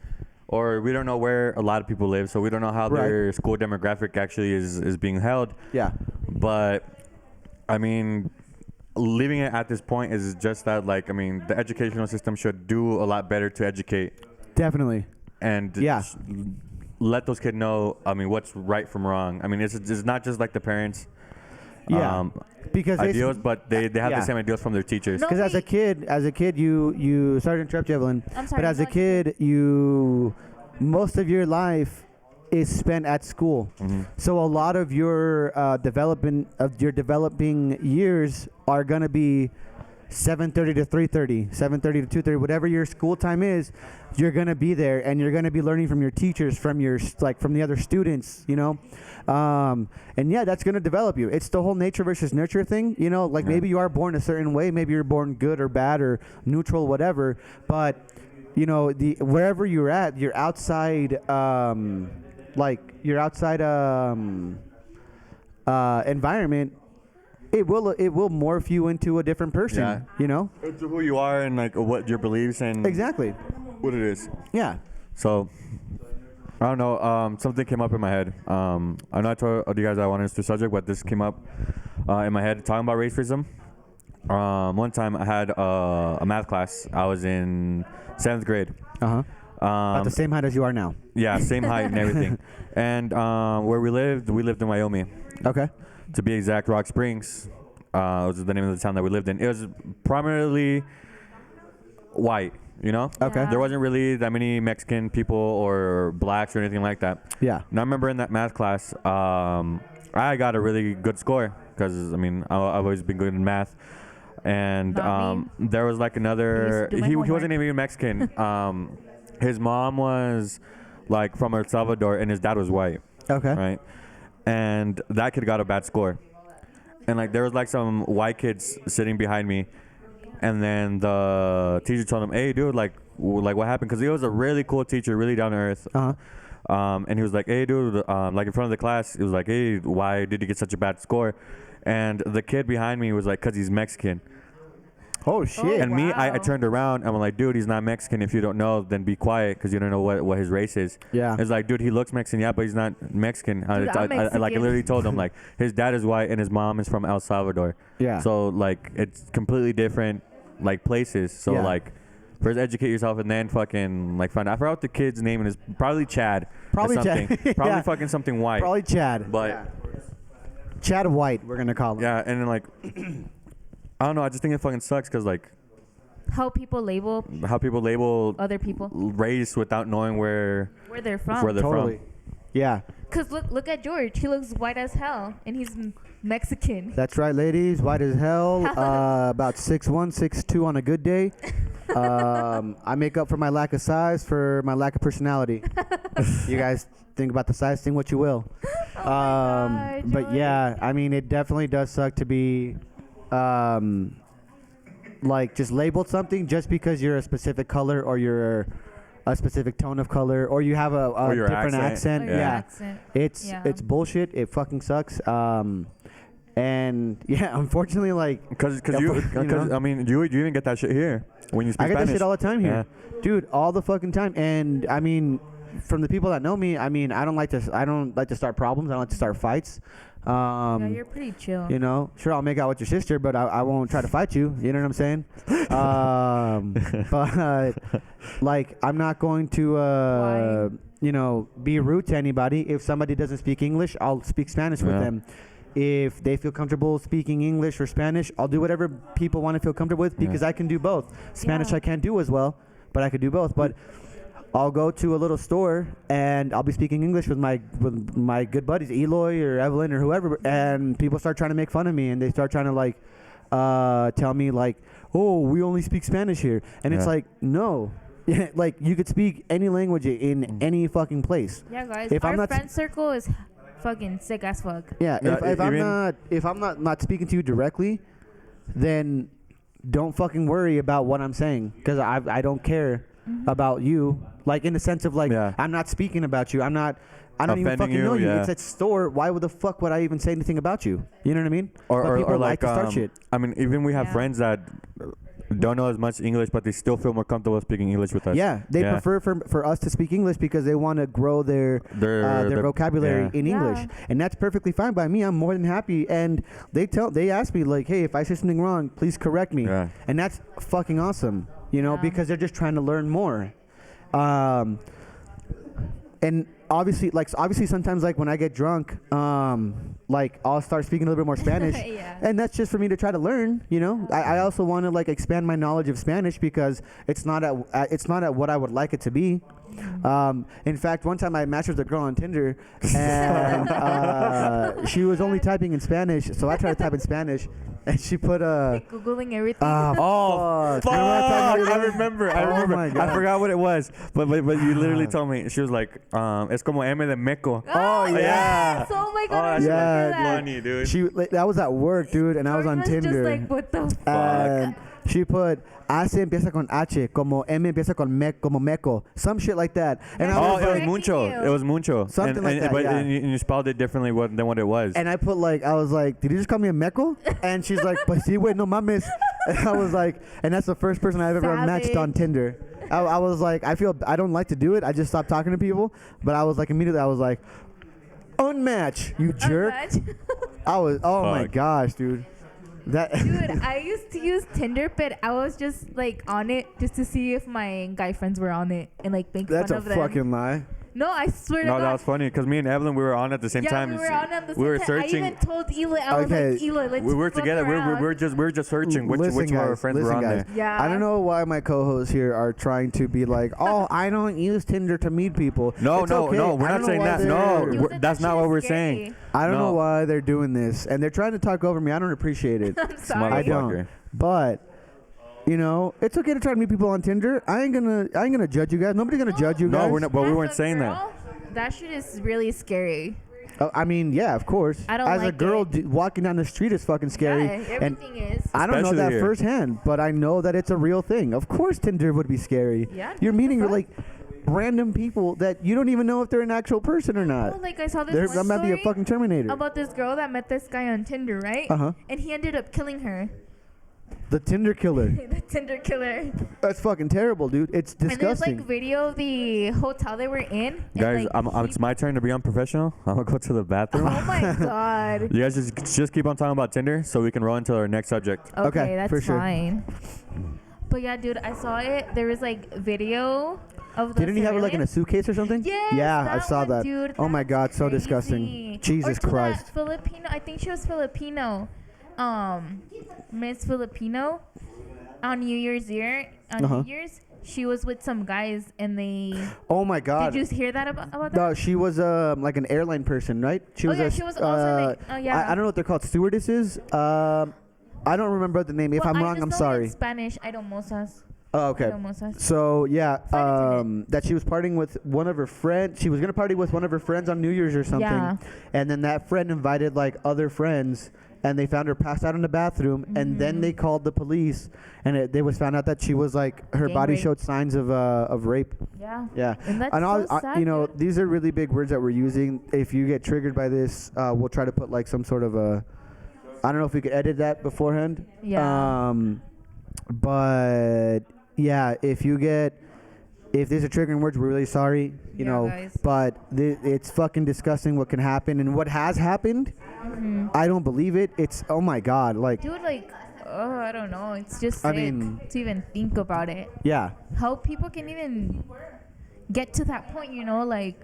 or we don't know where a lot of people live, so we don't know how Right. their school demographic actually is being held. Yeah. But I mean, leaving it at this point is just that, like, I mean, the educational system should do a lot better to educate Definitely. and Yeah. let those kids know, I mean, what's right from wrong. I mean, it's not just like the parents Yeah. Because they- ideals, but they have Yeah. the same ideals from their teachers. No. Because as a kid, you sorry to interrupt you, Evelyn. I'm sorry, But as a go ahead. kid, most of your life is spent at school. Mm-hmm. So a lot of your developing years are gonna be 7:30 to 3:30, 7:30 to 2:30, whatever your school time is. You're gonna be there, and you're gonna be learning from your teachers, from the other students, and yeah, that's gonna develop you. It's the whole nature versus nurture thing, Like maybe you are born a certain way, maybe you're born good or bad or neutral, whatever. But wherever you're at, your outside, environment. It will morph you into a different person, Yeah. It's who you are and like what your beliefs and Exactly. what it is. Yeah. So I don't know. Something came up in my head. I know I told you guys I wanted to do subject, but this came up. in my head talking about racism. One time I had a math class. I was in 7th grade. About the same height as you are now. Yeah, same height and everything. And where we lived in Wyoming. Okay. To be exact, Rock Springs was the name of the town that we lived in. It was primarily white, you know? Okay. Yeah. There wasn't really that many Mexican people or blacks or anything like that. Yeah. And I remember in that math class, I got a really good score because, I mean, I've always been good in math. And there was like another, he wasn't even Mexican. His mom was like from El Salvador and his dad was white. Okay. Right? And that kid got a bad score. And like there was like some white kids sitting behind me. And then the teacher told him, hey, dude, like what happened? Because he was a really cool teacher, really down to earth. And he was like, hey, dude, like in front of the class, he was like, hey, why did you get such a bad score? And the kid behind me was like, because he's Mexican. Oh, shit. And me, I turned around and I'm like, dude, he's not Mexican. If you don't know, then be quiet because you don't know what his race is. Yeah. It's like, dude, he looks Mexican, yeah, but he's not Mexican. Dude, I literally told him, like, his dad is white and his mom is from El Salvador. Yeah. So, like, it's completely different, like, places. So, Yeah. like, first educate yourself and then fucking, like, find out. I forgot what the kid's name is. Probably Chad. Probably or something. Chad. Probably Yeah. fucking something white. Probably Chad. But, Chad White, we're going to call him. yeah, and then, like, I don't know. I just think it fucking sucks because, like, How people label other people race without knowing where they're from. Totally. Yeah. Cause look at George. He looks white as hell, and he's Mexican. That's right, ladies. White as hell. About 6'1", 6'2" on a good day. I make up for my lack of size for my lack of personality. You guys think about the size thing what you will. Oh my God, But George. yeah, I mean, it definitely does suck to be like just labeled something just because you're a specific color or you're a specific tone of color or you have a your different accent. Or your Yeah. accent. It's bullshit. It fucking sucks. And yeah, unfortunately, like because you know? I mean you even get that shit here when you speak I get Spanish. that shit all the time here, dude, all the fucking time. And I mean, from the people that know me, I mean, I don't like to start problems. I don't like to start fights. Yeah, you're pretty chill. You know, sure, I'll make out with your sister, but I won't try to fight you. You know what I'm saying? But like, I'm not going to, you know, be rude to anybody. If somebody doesn't speak English, I'll speak Spanish with them. If they feel comfortable speaking English or Spanish, I'll do whatever people want to feel comfortable with because I can do both. Spanish I can't do as well, but I could do both. But I'll go to a little store and I'll be speaking English with my good buddies, Eloy or Evelyn or whoever, and people start trying to make fun of me and they start trying to like tell me like, oh, we only speak Spanish here, and it's like, no. Like you could speak any language in any fucking place. Yeah, guys. If our I'm not friend circle is fucking sick as fuck. Yeah, if I'm not speaking to you directly, then don't fucking worry about what I'm saying because I don't care about you. Like in the sense of like I'm not speaking about you. I don't even fucking know you. It's a store. Why would the fuck would I even say anything about you? You know what I mean? Or people like to start shit. I mean, even we have friends that don't know as much English, but they still feel more comfortable speaking English with us. Yeah, they prefer for us to speak English because they want to grow their vocabulary in English, and that's perfectly fine by me. I'm more than happy. And they ask me like, hey, if I say something wrong, please correct me, and that's fucking awesome. You know, because they're just trying to learn more. And obviously sometimes like when I get drunk, like I'll start speaking a little bit more Spanish, and that's just for me to try to learn. You know, I also want to like expand my knowledge of Spanish because it's not at what I would like it to be. In fact, one time I matched with a girl on Tinder, and she was only typing in Spanish, so I tried to type in Spanish, and she put like Googling everything. Fuck! I remember. Oh my God. I forgot what it was, but you literally told me. She was like, "Es como M de meco." Oh yeah! Oh my God! yeah, funny, dude. That was at work, dude, and I was on Tinder. Just like, what the fuck? And she put H empieza con H, como M empieza con como meco, some shit like that. And I was it was like, mucho. It was mucho. Something like that, But yeah. you spelled it differently than what it was. and I put like, I was like, did you just call me a meco? And she's like, pues sí, güey, no mames. And I was like, and that's the first person I've ever matched on Tinder. I was like, I don't like to do it. I just stopped talking to people. But I was like, immediately, I was like, unmatch, you jerk. Unmatch. Oh my Fuck. gosh, dude. That. Dude, I used to use Tinder, but I was just like on it just to see if my guy friends were on it and like make That's fun a of them. fucking lie. No, I swear to No, God. that was funny because me and Evelyn, we were on at the same Yeah, time. we were on at the same We were time. searching. I even told Eloy, I was Okay. like, Eloy, let's We were fuck together. We around. were just searching which Listen, of our guys, friends were on guys. there. Yeah. I don't know why my co-hosts here are trying to be like, oh, I don't use Tinder to meet people. No, It's no, okay. no. We're I not don't saying know why that. they're- No, You we're- said that's that not shit what is we're scary. saying. I don't know No. why they're doing this, and they're trying to talk over me. I don't appreciate it. I'm sorry. I don't. Motherfucker. But you know, it's okay to try to meet people on Tinder. I ain't gonna judge you guys. Nobody's gonna judge you No, guys. we're not. But we As weren't a saying that. girl, that shit is really scary. I mean, yeah, of course. I don't As a like girl it. walking down the street is fucking scary. Yeah, and everything is. I don't know Especially that here. firsthand, but I know that it's a real thing. Of course, Tinder would be scary. Yeah, You're what the meeting fuck? like random people that you don't even know if they're an actual person or not. Oh, like I saw this There, one that might be a story fucking Terminator. about this girl that met this guy on Tinder, right? Uh-huh. And he ended up killing her. The Tinder killer. The Tinder killer. That's fucking terrible, dude. It's And there's disgusting. like video of the hotel they were in. and, Guys, like, it's my turn to be unprofessional. I'm gonna go to the bathroom. Oh my god. You guys just keep on talking about Tinder so we can roll into our next subject. Okay, that's for sure. fine. But yeah, dude, I saw it. There was like video of the Didn't he have it like in a surveillance. suitcase or something? Yes, Yeah, I that saw one, that. Dude, Oh my that's God, so crazy. disgusting. Jesus Or to Christ. that Filipino, I think she was Filipino. Miss Filipino on New Year's Year. On Uh-huh. New Year's, she was with some guys and they. Oh my God. Did you hear that about that? No, she was like an airline person, right? She Oh, was yeah, a, she was also, like- oh, yeah. I don't know what they're called, stewardesses. I don't remember the name. If Well, I'm I wrong, just I'm know sorry. In Spanish, I don't mozas. Oh, okay. I don't mozas. So yeah, Flight attendant. that she was partying with one of her friends. She was gonna party with one of her friends on New Year's or something. Yeah. And then that friend invited like other friends, and they found her passed out in the bathroom. And then they called the police, and they was found out that she was like her Gang body rape. showed signs of rape. Yeah. Yeah. And that's I'll- so sad, you know, dude. these are really big words that we're using. If you get triggered by this, we'll try to put like some sort of a. I don't know if we could edit that beforehand. Yeah. But yeah, if these are triggering words, we're really sorry. You Yeah, know, guys. but it's fucking disgusting what can happen and what has happened. I don't believe it. It's oh my God, like Dude, like, oh, I don't know. It's just I sick mean- to even think about it. yeah. How people can even get to that point, you know, like.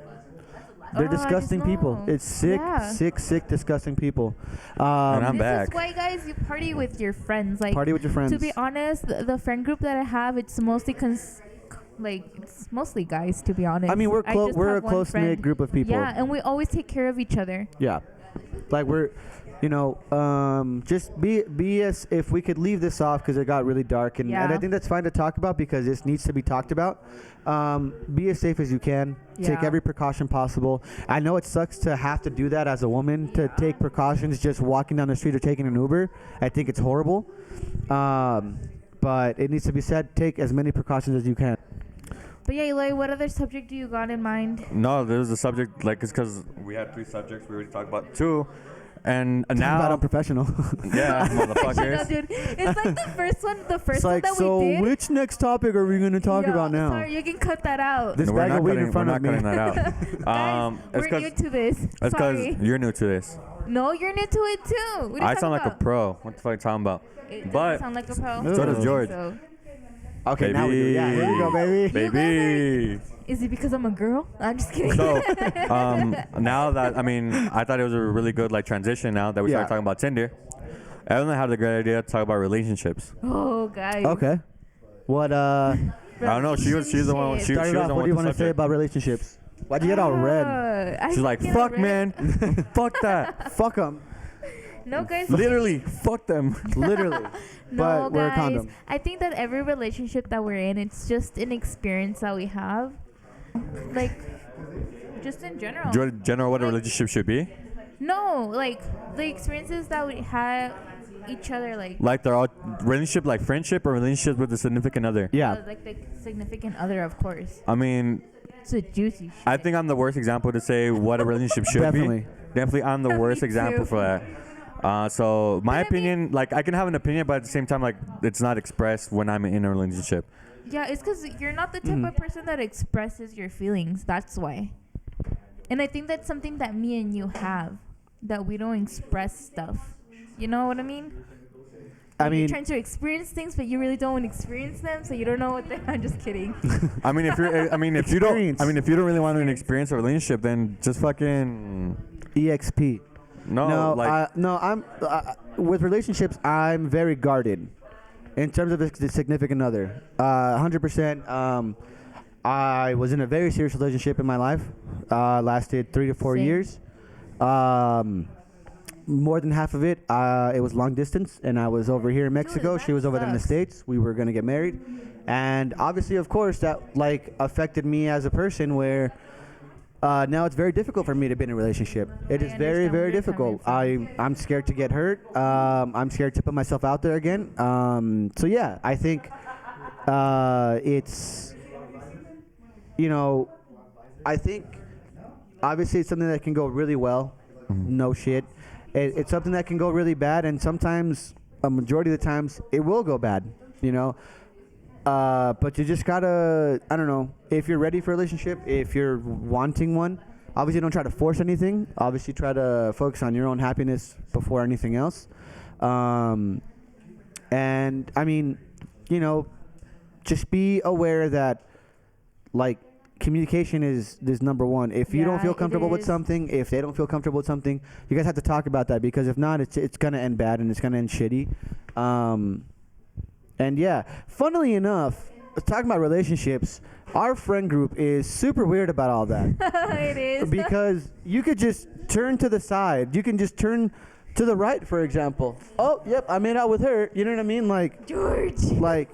They're I just disgusting people. know. It's sick, Yeah. sick, disgusting people. And I'm This back. is why, guys, you party with your friends. Like, Party with your friends. to be honest, the friend group that I have, it's mostly it's mostly guys. To be honest, I mean, we're I close. just We're a have one close knit friend. group of people. Yeah, and we always take care of each other. Yeah. Like we're, you know, just be as if we could leave this off because it got really dark and I Yeah. think that's fine to talk about because this needs to be talked about. Be as safe as you can. Take Yeah. every precaution possible. I know it sucks to have to do that as a woman to take precautions just walking down the street or taking an Uber. I think it's horrible. But it needs to be said. Take as many precautions as you can. But yeah, Eloy, what other subject do you got in mind? No, there's a subject like it's because we had 3 subjects. We already talked about 2, and About now unprofessional. yeah, No, motherfuckers. dude, it's like the first one. The first It's one like, that so we did. which next topic are we going to talk Yeah, about now? Sorry, you can cut that out. This No, we're bag not of weed cutting, in front we're of not me. cutting that out. Guys, It's we're new to this. it's Sorry. because you're new to this. No, you're new to it too. What are you I sound talking like a about? pro. What the fuck are you talking about? It doesn't But sound like a pro. So does George. So, Okay, now we do. Yeah, here we go, baby. Baby. is it because I'm a girl? I'm just kidding. So, now that I thought it was a really good like transition. Now that we Yeah. started talking about Tinder, Evelyn had a great idea to talk about relationships. Oh, guys. Okay. What I don't know. She's the one. She started was off, the what one do you with want the to say subject. about relationships? Why'd you get all red? I She's like, get fuck, red. man, fuck that. Fuck them. No, guys. Literally, fuck them. Literally. No, but wear a guys. condom. I think that every relationship that we're in, it's just an experience that we have. Like, just in general. General, what a relationship should be. No, like, the experiences that we have each other, Like they're all relationship, like friendship, or relationship with a significant other. Yeah. like the significant other, of course. I mean, It's a juicy shit. I think I'm the worst example to say what a relationship should Definitely. be. Definitely, I'm the Me worst example too. for that. So my But I mean- opinion, like I can have an opinion, but at the same time, like it's not expressed when I'm in a relationship. Yeah, it's because you're not the type of person that expresses your feelings. That's why. And I think that's something that me and you have. that we don't express stuff. You know what I mean? I mean, you're trying to experience things, but you really don't experience them, so you don't know what they. I'm just kidding. I mean, if you don't really want to experience a relationship, then just fucking EXP. No, I'm with relationships. I'm very guarded in terms of the significant other. 100%. I was in a very serious relationship in my life. Lasted 3 to 4 Same. years. More than half of it, it was long distance, and I was over here in Mexico. Dude, she was over there in the sucks. States. We were gonna get married, and obviously, of course, that like affected me as a person. Where now it's very difficult for me to be in a relationship. It is very, understand very where you're difficult. coming I'm scared to get hurt. I'm scared to put myself out there again. So yeah, I think it's, you know, I think obviously it's something that can go really well. No shit. It's something that can go really bad, and sometimes, a majority of the times, it will go bad, you know. But you just gotta, I don't know, if you're ready for a relationship, if you're wanting one, obviously don't try to force anything. Obviously try to focus on your own happiness before anything else. And I mean, you know, just be aware that, like, communication is number one. If you don't Yeah, feel it comfortable with is. something, if they don't feel comfortable with something, you guys have to talk about that, because if not, it's gonna end bad and it's gonna end shitty. And yeah, funnily enough, talking about relationships, our friend group is super weird about all that. It is. Because you could just turn to the side. You can just turn to the right, for example. Oh, yep, I made out with her. You know what I mean? Like, George. like,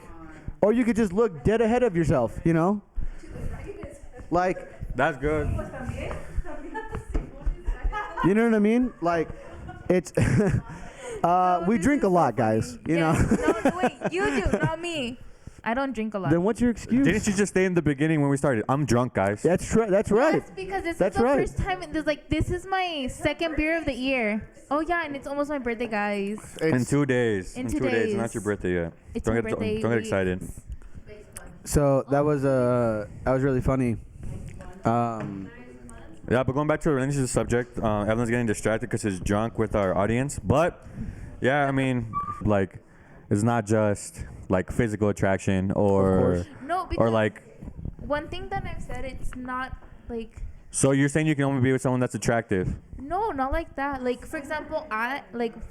or you could just look dead ahead of yourself, you know? Like, that's good. you know what I mean? Like, it's we drink a lot, guys. You know. No, wait, you do, not me. I don't drink a lot. Then what's your excuse? Didn't you just say in the beginning when we started, I'm drunk, guys? That's true. That's right. Yes, because this That's is the right. first time. This is my second beer of the year. Oh yeah, and it's almost my birthday, guys. In 2 days. In 2 days. Not your birthday yet. It's don't my get, birthday Don't get week. excited. So that was really funny. Yeah, but going back to the relationship subject, Evelyn's getting distracted because she's drunk with our audience. But, yeah, I mean, like, it's not just, like, physical attraction or No, because like... one thing that I've said, it's not like. So you're saying you can only be with someone that's attractive? No, not like that. Like, for example,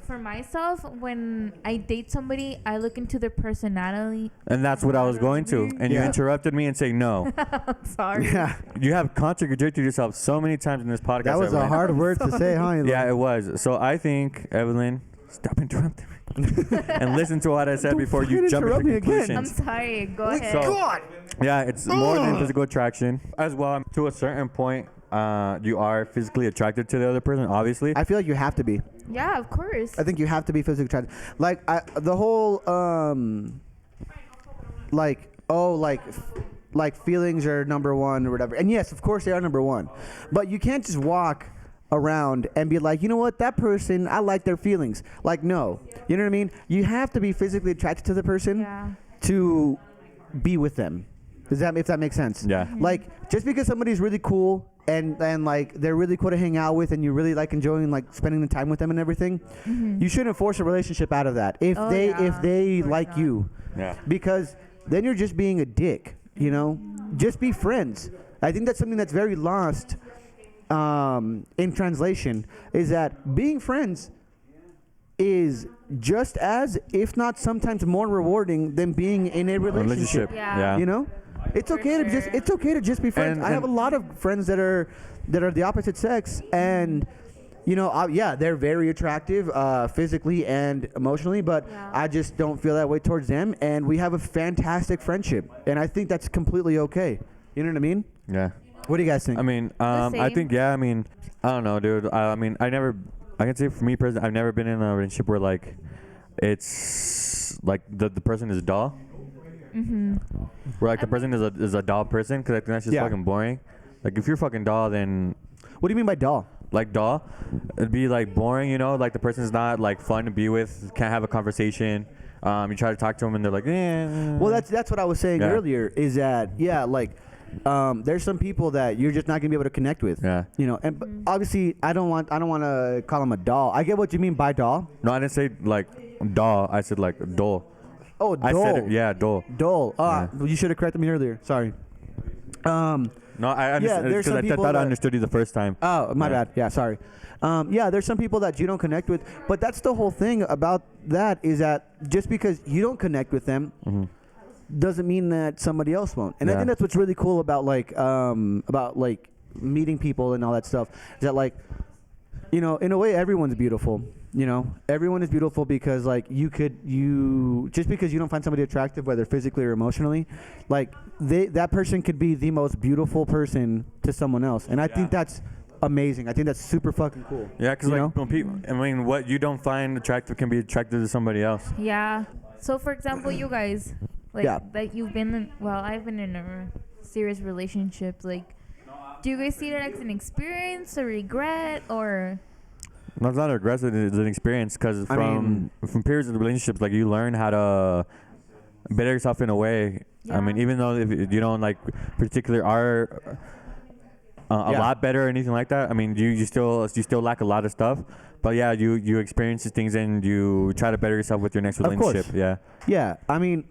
for myself, when I date somebody, I look into their personality. And that's what I was going to. And you Yeah. interrupted me and say no. I'm sorry. Yeah, You have contradicted yourself so many times in this podcast. that was a Evelyn. hard word to say, huh? Eloy? Yeah, it was. So I think, Evelyn, stop interrupting me. And listen to what I said Don't before you fucking jump interrupt into me again. I'm conclusions. sorry. Go ahead. So, yeah, it's more than physical attraction. As well, to a certain point, you are physically attracted to the other person, obviously. I feel like you have to be. Yeah, of course. I think you have to be physically attracted. Like the whole like feelings are number one or whatever. And yes, of course they are number one. But you can't just walk around and be like, you know what, that person, I like their feelings. Like, no, you know what I mean? You have to be physically attracted to the person Yeah. to be with them. If that makes sense? Yeah. Like, just because somebody's really cool and like they're really cool to hang out with and you really like enjoying like spending the time with them and everything, you shouldn't force a relationship out of that. If Oh, they yeah, if they of course like not. you, Yeah. because then you're just being a dick. You know, just be friends. I think that's something that's very lost in translation. Is that being friends is just as, if not sometimes more rewarding than being in a relationship. Yeah. You know, it's For okay to just be friends. And- I have a and- lot of friends that are the opposite sex, and you know, yeah, they're very attractive physically and emotionally, but Yeah. I just don't feel that way towards them, and we have a fantastic friendship, and I think that's completely okay. You know what I mean? Yeah. What do you guys think? I mean, I same. think, yeah, I mean, I don't know, dude. I mean, I can say for me personally, I've never been in a relationship where, like, it's, like, the person is dull. Mm-hmm. Where, like, the person is a dull person, because I think that's just Yeah. fucking boring. Like, if you're fucking dull, then, What do you mean by doll? like, dull, it'd be, like, boring, you know? Like, the person's not, like, fun to be with, can't have a conversation. You try to talk to them, and they're like, eh. Well, that's what I was saying Yeah. earlier. Is that like there's some people that you're just not gonna be able to connect with. Yeah. You know, and but obviously, I don't want to call him a doll. I get what you mean by doll. No, I didn't say like doll. I said like doll. Oh, doll. I said it, yeah, doll. Doll. You should have corrected me earlier. Sorry. No, I understand there's because some I people thought I that- understood you the first time. Oh, my bad. Yeah, sorry. Yeah, there's some people that you don't connect with, but that's the whole thing about that is that just because you don't connect with them doesn't mean that somebody else won't. And I Yeah. think that's what's really cool about like meeting people and all that stuff. Is that like, you know, in a way, everyone's beautiful. You know, everyone is beautiful because like you just because you don't find somebody attractive, whether physically or emotionally, like that person could be the most beautiful person to someone else. And I think that's amazing. I think that's super fucking cool. Yeah, because You like when people, I mean, what you don't find attractive can be attractive to somebody else. Yeah. So for example, you guys, like, Yeah. like you've been in, well, I've been in a serious relationship. Like, do you guys see that as an experience, a regret, or? No, it's not a regret. It's an experience because from periods of the relationships, like you learn how to better yourself in a way. I mean, Yeah. even though if you don't like particular art a lot better or anything like that. I mean, you still lack a lot of stuff. But yeah, you experience these things and you try to better yourself with your next Of course. relationship. Yeah. Yeah, I mean,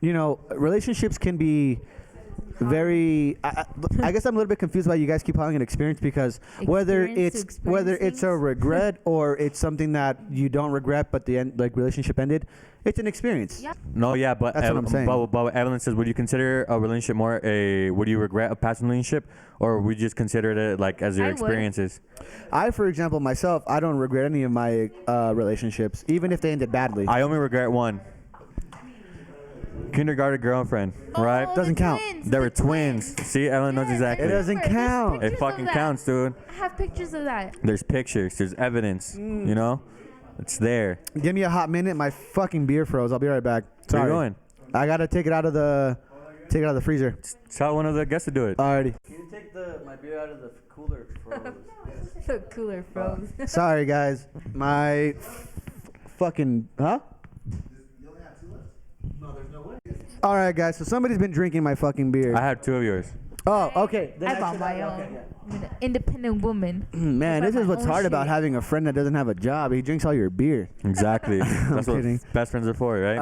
you know, relationships can be very. I guess I'm a little bit confused why you guys keep calling it experience because whether Experience to it's experience a things? regret or it's something that you don't regret, but the end like relationship ended, it's an experience. Yeah. No, yeah, but That's what I'm saying. But Evelyn says, would you consider a relationship more would you regret a past relationship, or would you just consider it like as your I would. experiences? I, for example, myself, I don't regret any of my relationships, even if they ended badly. I only regret one. Kindergarten girlfriend, right? Oh, Doesn't the count. twins, They were the twins. See, Evelyn knows Yes, exactly. It doesn't There's count. pictures It of fucking that. counts, dude. I have pictures of that. There's pictures. There's evidence. You know, it's there. Give me a hot minute. My fucking beer froze. I'll be right back. Where Sorry. you going? I gotta take it out of the freezer. Tell one of the guests to do it. Alrighty. Can you take my beer out of the cooler? The cooler froze. Sorry, guys. My fucking All right, guys. So somebody's been drinking my fucking beer. I have two of yours. Oh, okay. Then I bought should- my okay, own. yeah. I'm an independent woman. Man, I this buy is my what's own hard about shit. having a friend that doesn't have a job. He drinks all your beer. Exactly. That's what kidding. best friends are for, right?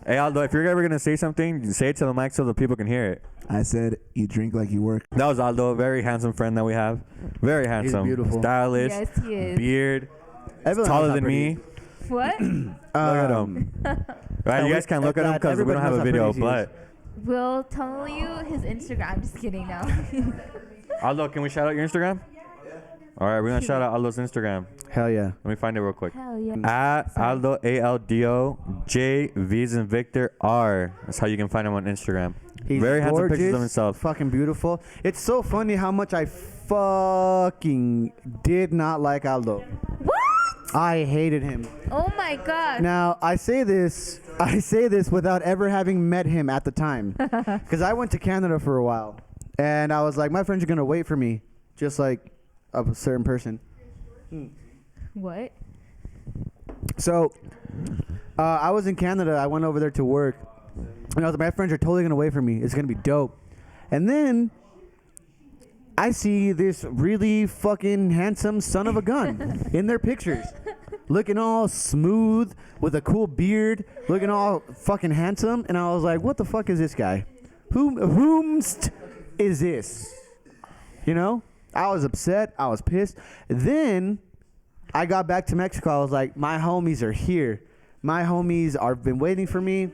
Hey Aldo, if you're ever gonna say something, say it to the mic so the people can hear it. I said you drink like you work. That was Aldo, a very handsome friend that we have. Very handsome. beautiful. Stylish. Yes, he is. Beard. Evelyn Taller knows how than pretty- me. What? Look at him. Right, you guys can't look at him because we don't have a video, but We'll tell you his Instagram. I'm just kidding now. Aldo, can we shout out your Instagram? All right, we're gonna shout out Aldo's Instagram. Hell yeah. Let me find it real quick. Hell yeah. At Aldo ALDO J V's and Victor R. That's how you can find him on Instagram. He's Very handsome gorgeous, pictures of himself. Fucking beautiful. It's so funny how much I fucking did not like Aldo. What? I hated him. Oh my god. Now I say this without ever having met him at the time, because I went to Canada for a while, and I was like, my friends are gonna wait for me, just like a certain person. What? So I was in Canada. I went over there to work, and I was like, my friends are totally gonna wait for me. It's gonna be dope. And then I see this really fucking handsome son of a gun in their pictures, looking all smooth with a cool beard, looking all fucking handsome. And I was like, what the fuck is this guy? Whomst is this? You know? I was upset. I was pissed. Then I got back to Mexico. I was like, my homies are here. My homies are been waiting for me.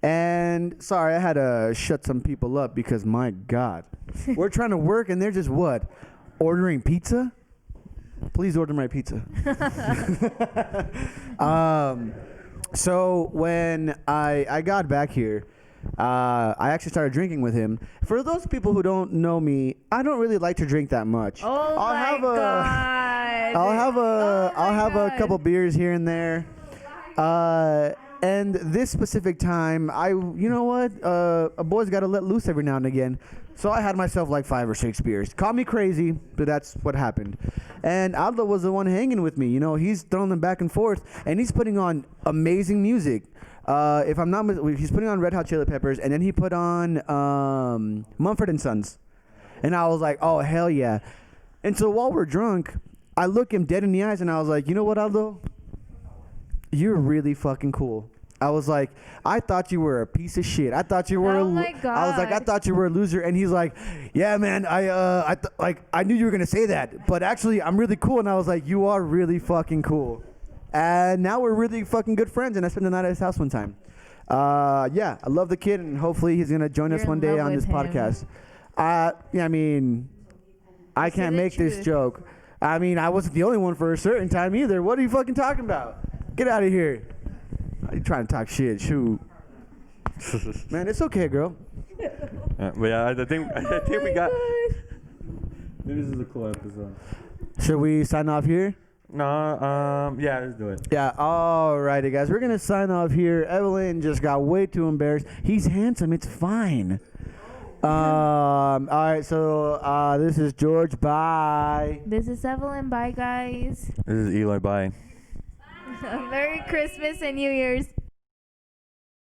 And sorry, I had to shut some people up because my God, we're trying to work and they're just what? Ordering pizza? Please order my pizza. So when I got back here, I actually started drinking with him. For those people who don't know me, I don't really like to drink that much. Oh my god. I'll have a couple beers here and there. And this specific time, you know what? A boy's got to let loose every now and again. So I had myself like 5 or 6 beers. Call me crazy, but that's what happened. And Aldo was the one hanging with me. You know, he's throwing them back and forth, and he's putting on amazing music. If I'm not, he's putting on Red Hot Chili Peppers, and then he put on Mumford and Sons. And I was like, oh, hell yeah. And so while we're drunk, I look him dead in the eyes, and I was like, you know what, Aldo? You're really fucking cool. I was like, I thought you were a piece of shit. I thought you were. Oh my God. I was like, I thought you were a loser. And he's like, yeah, man. I knew you were gonna say that, but actually, I'm really cool. And I was like, you are really fucking cool. And now we're really fucking good friends. And I spent the night at his house one time. Yeah, I love the kid, and hopefully he's gonna join us one day on this podcast. Yeah, I mean, I can't make this joke. I mean, I wasn't the only one for a certain time either. What are you fucking talking about? Get out of here. Are you trying to talk shit? Shoot. Man, it's okay, girl. But yeah, I think we got. Maybe this is a cool episode. Should we sign off here? No, yeah, let's do it. Yeah, alrighty, guys. We're going to sign off here. Evelyn just got way too embarrassed. He's handsome. It's fine. Alright, so this is George. Bye. This is Evelyn. Bye, guys. This is Eloy. Bye. Merry Christmas and New Year's.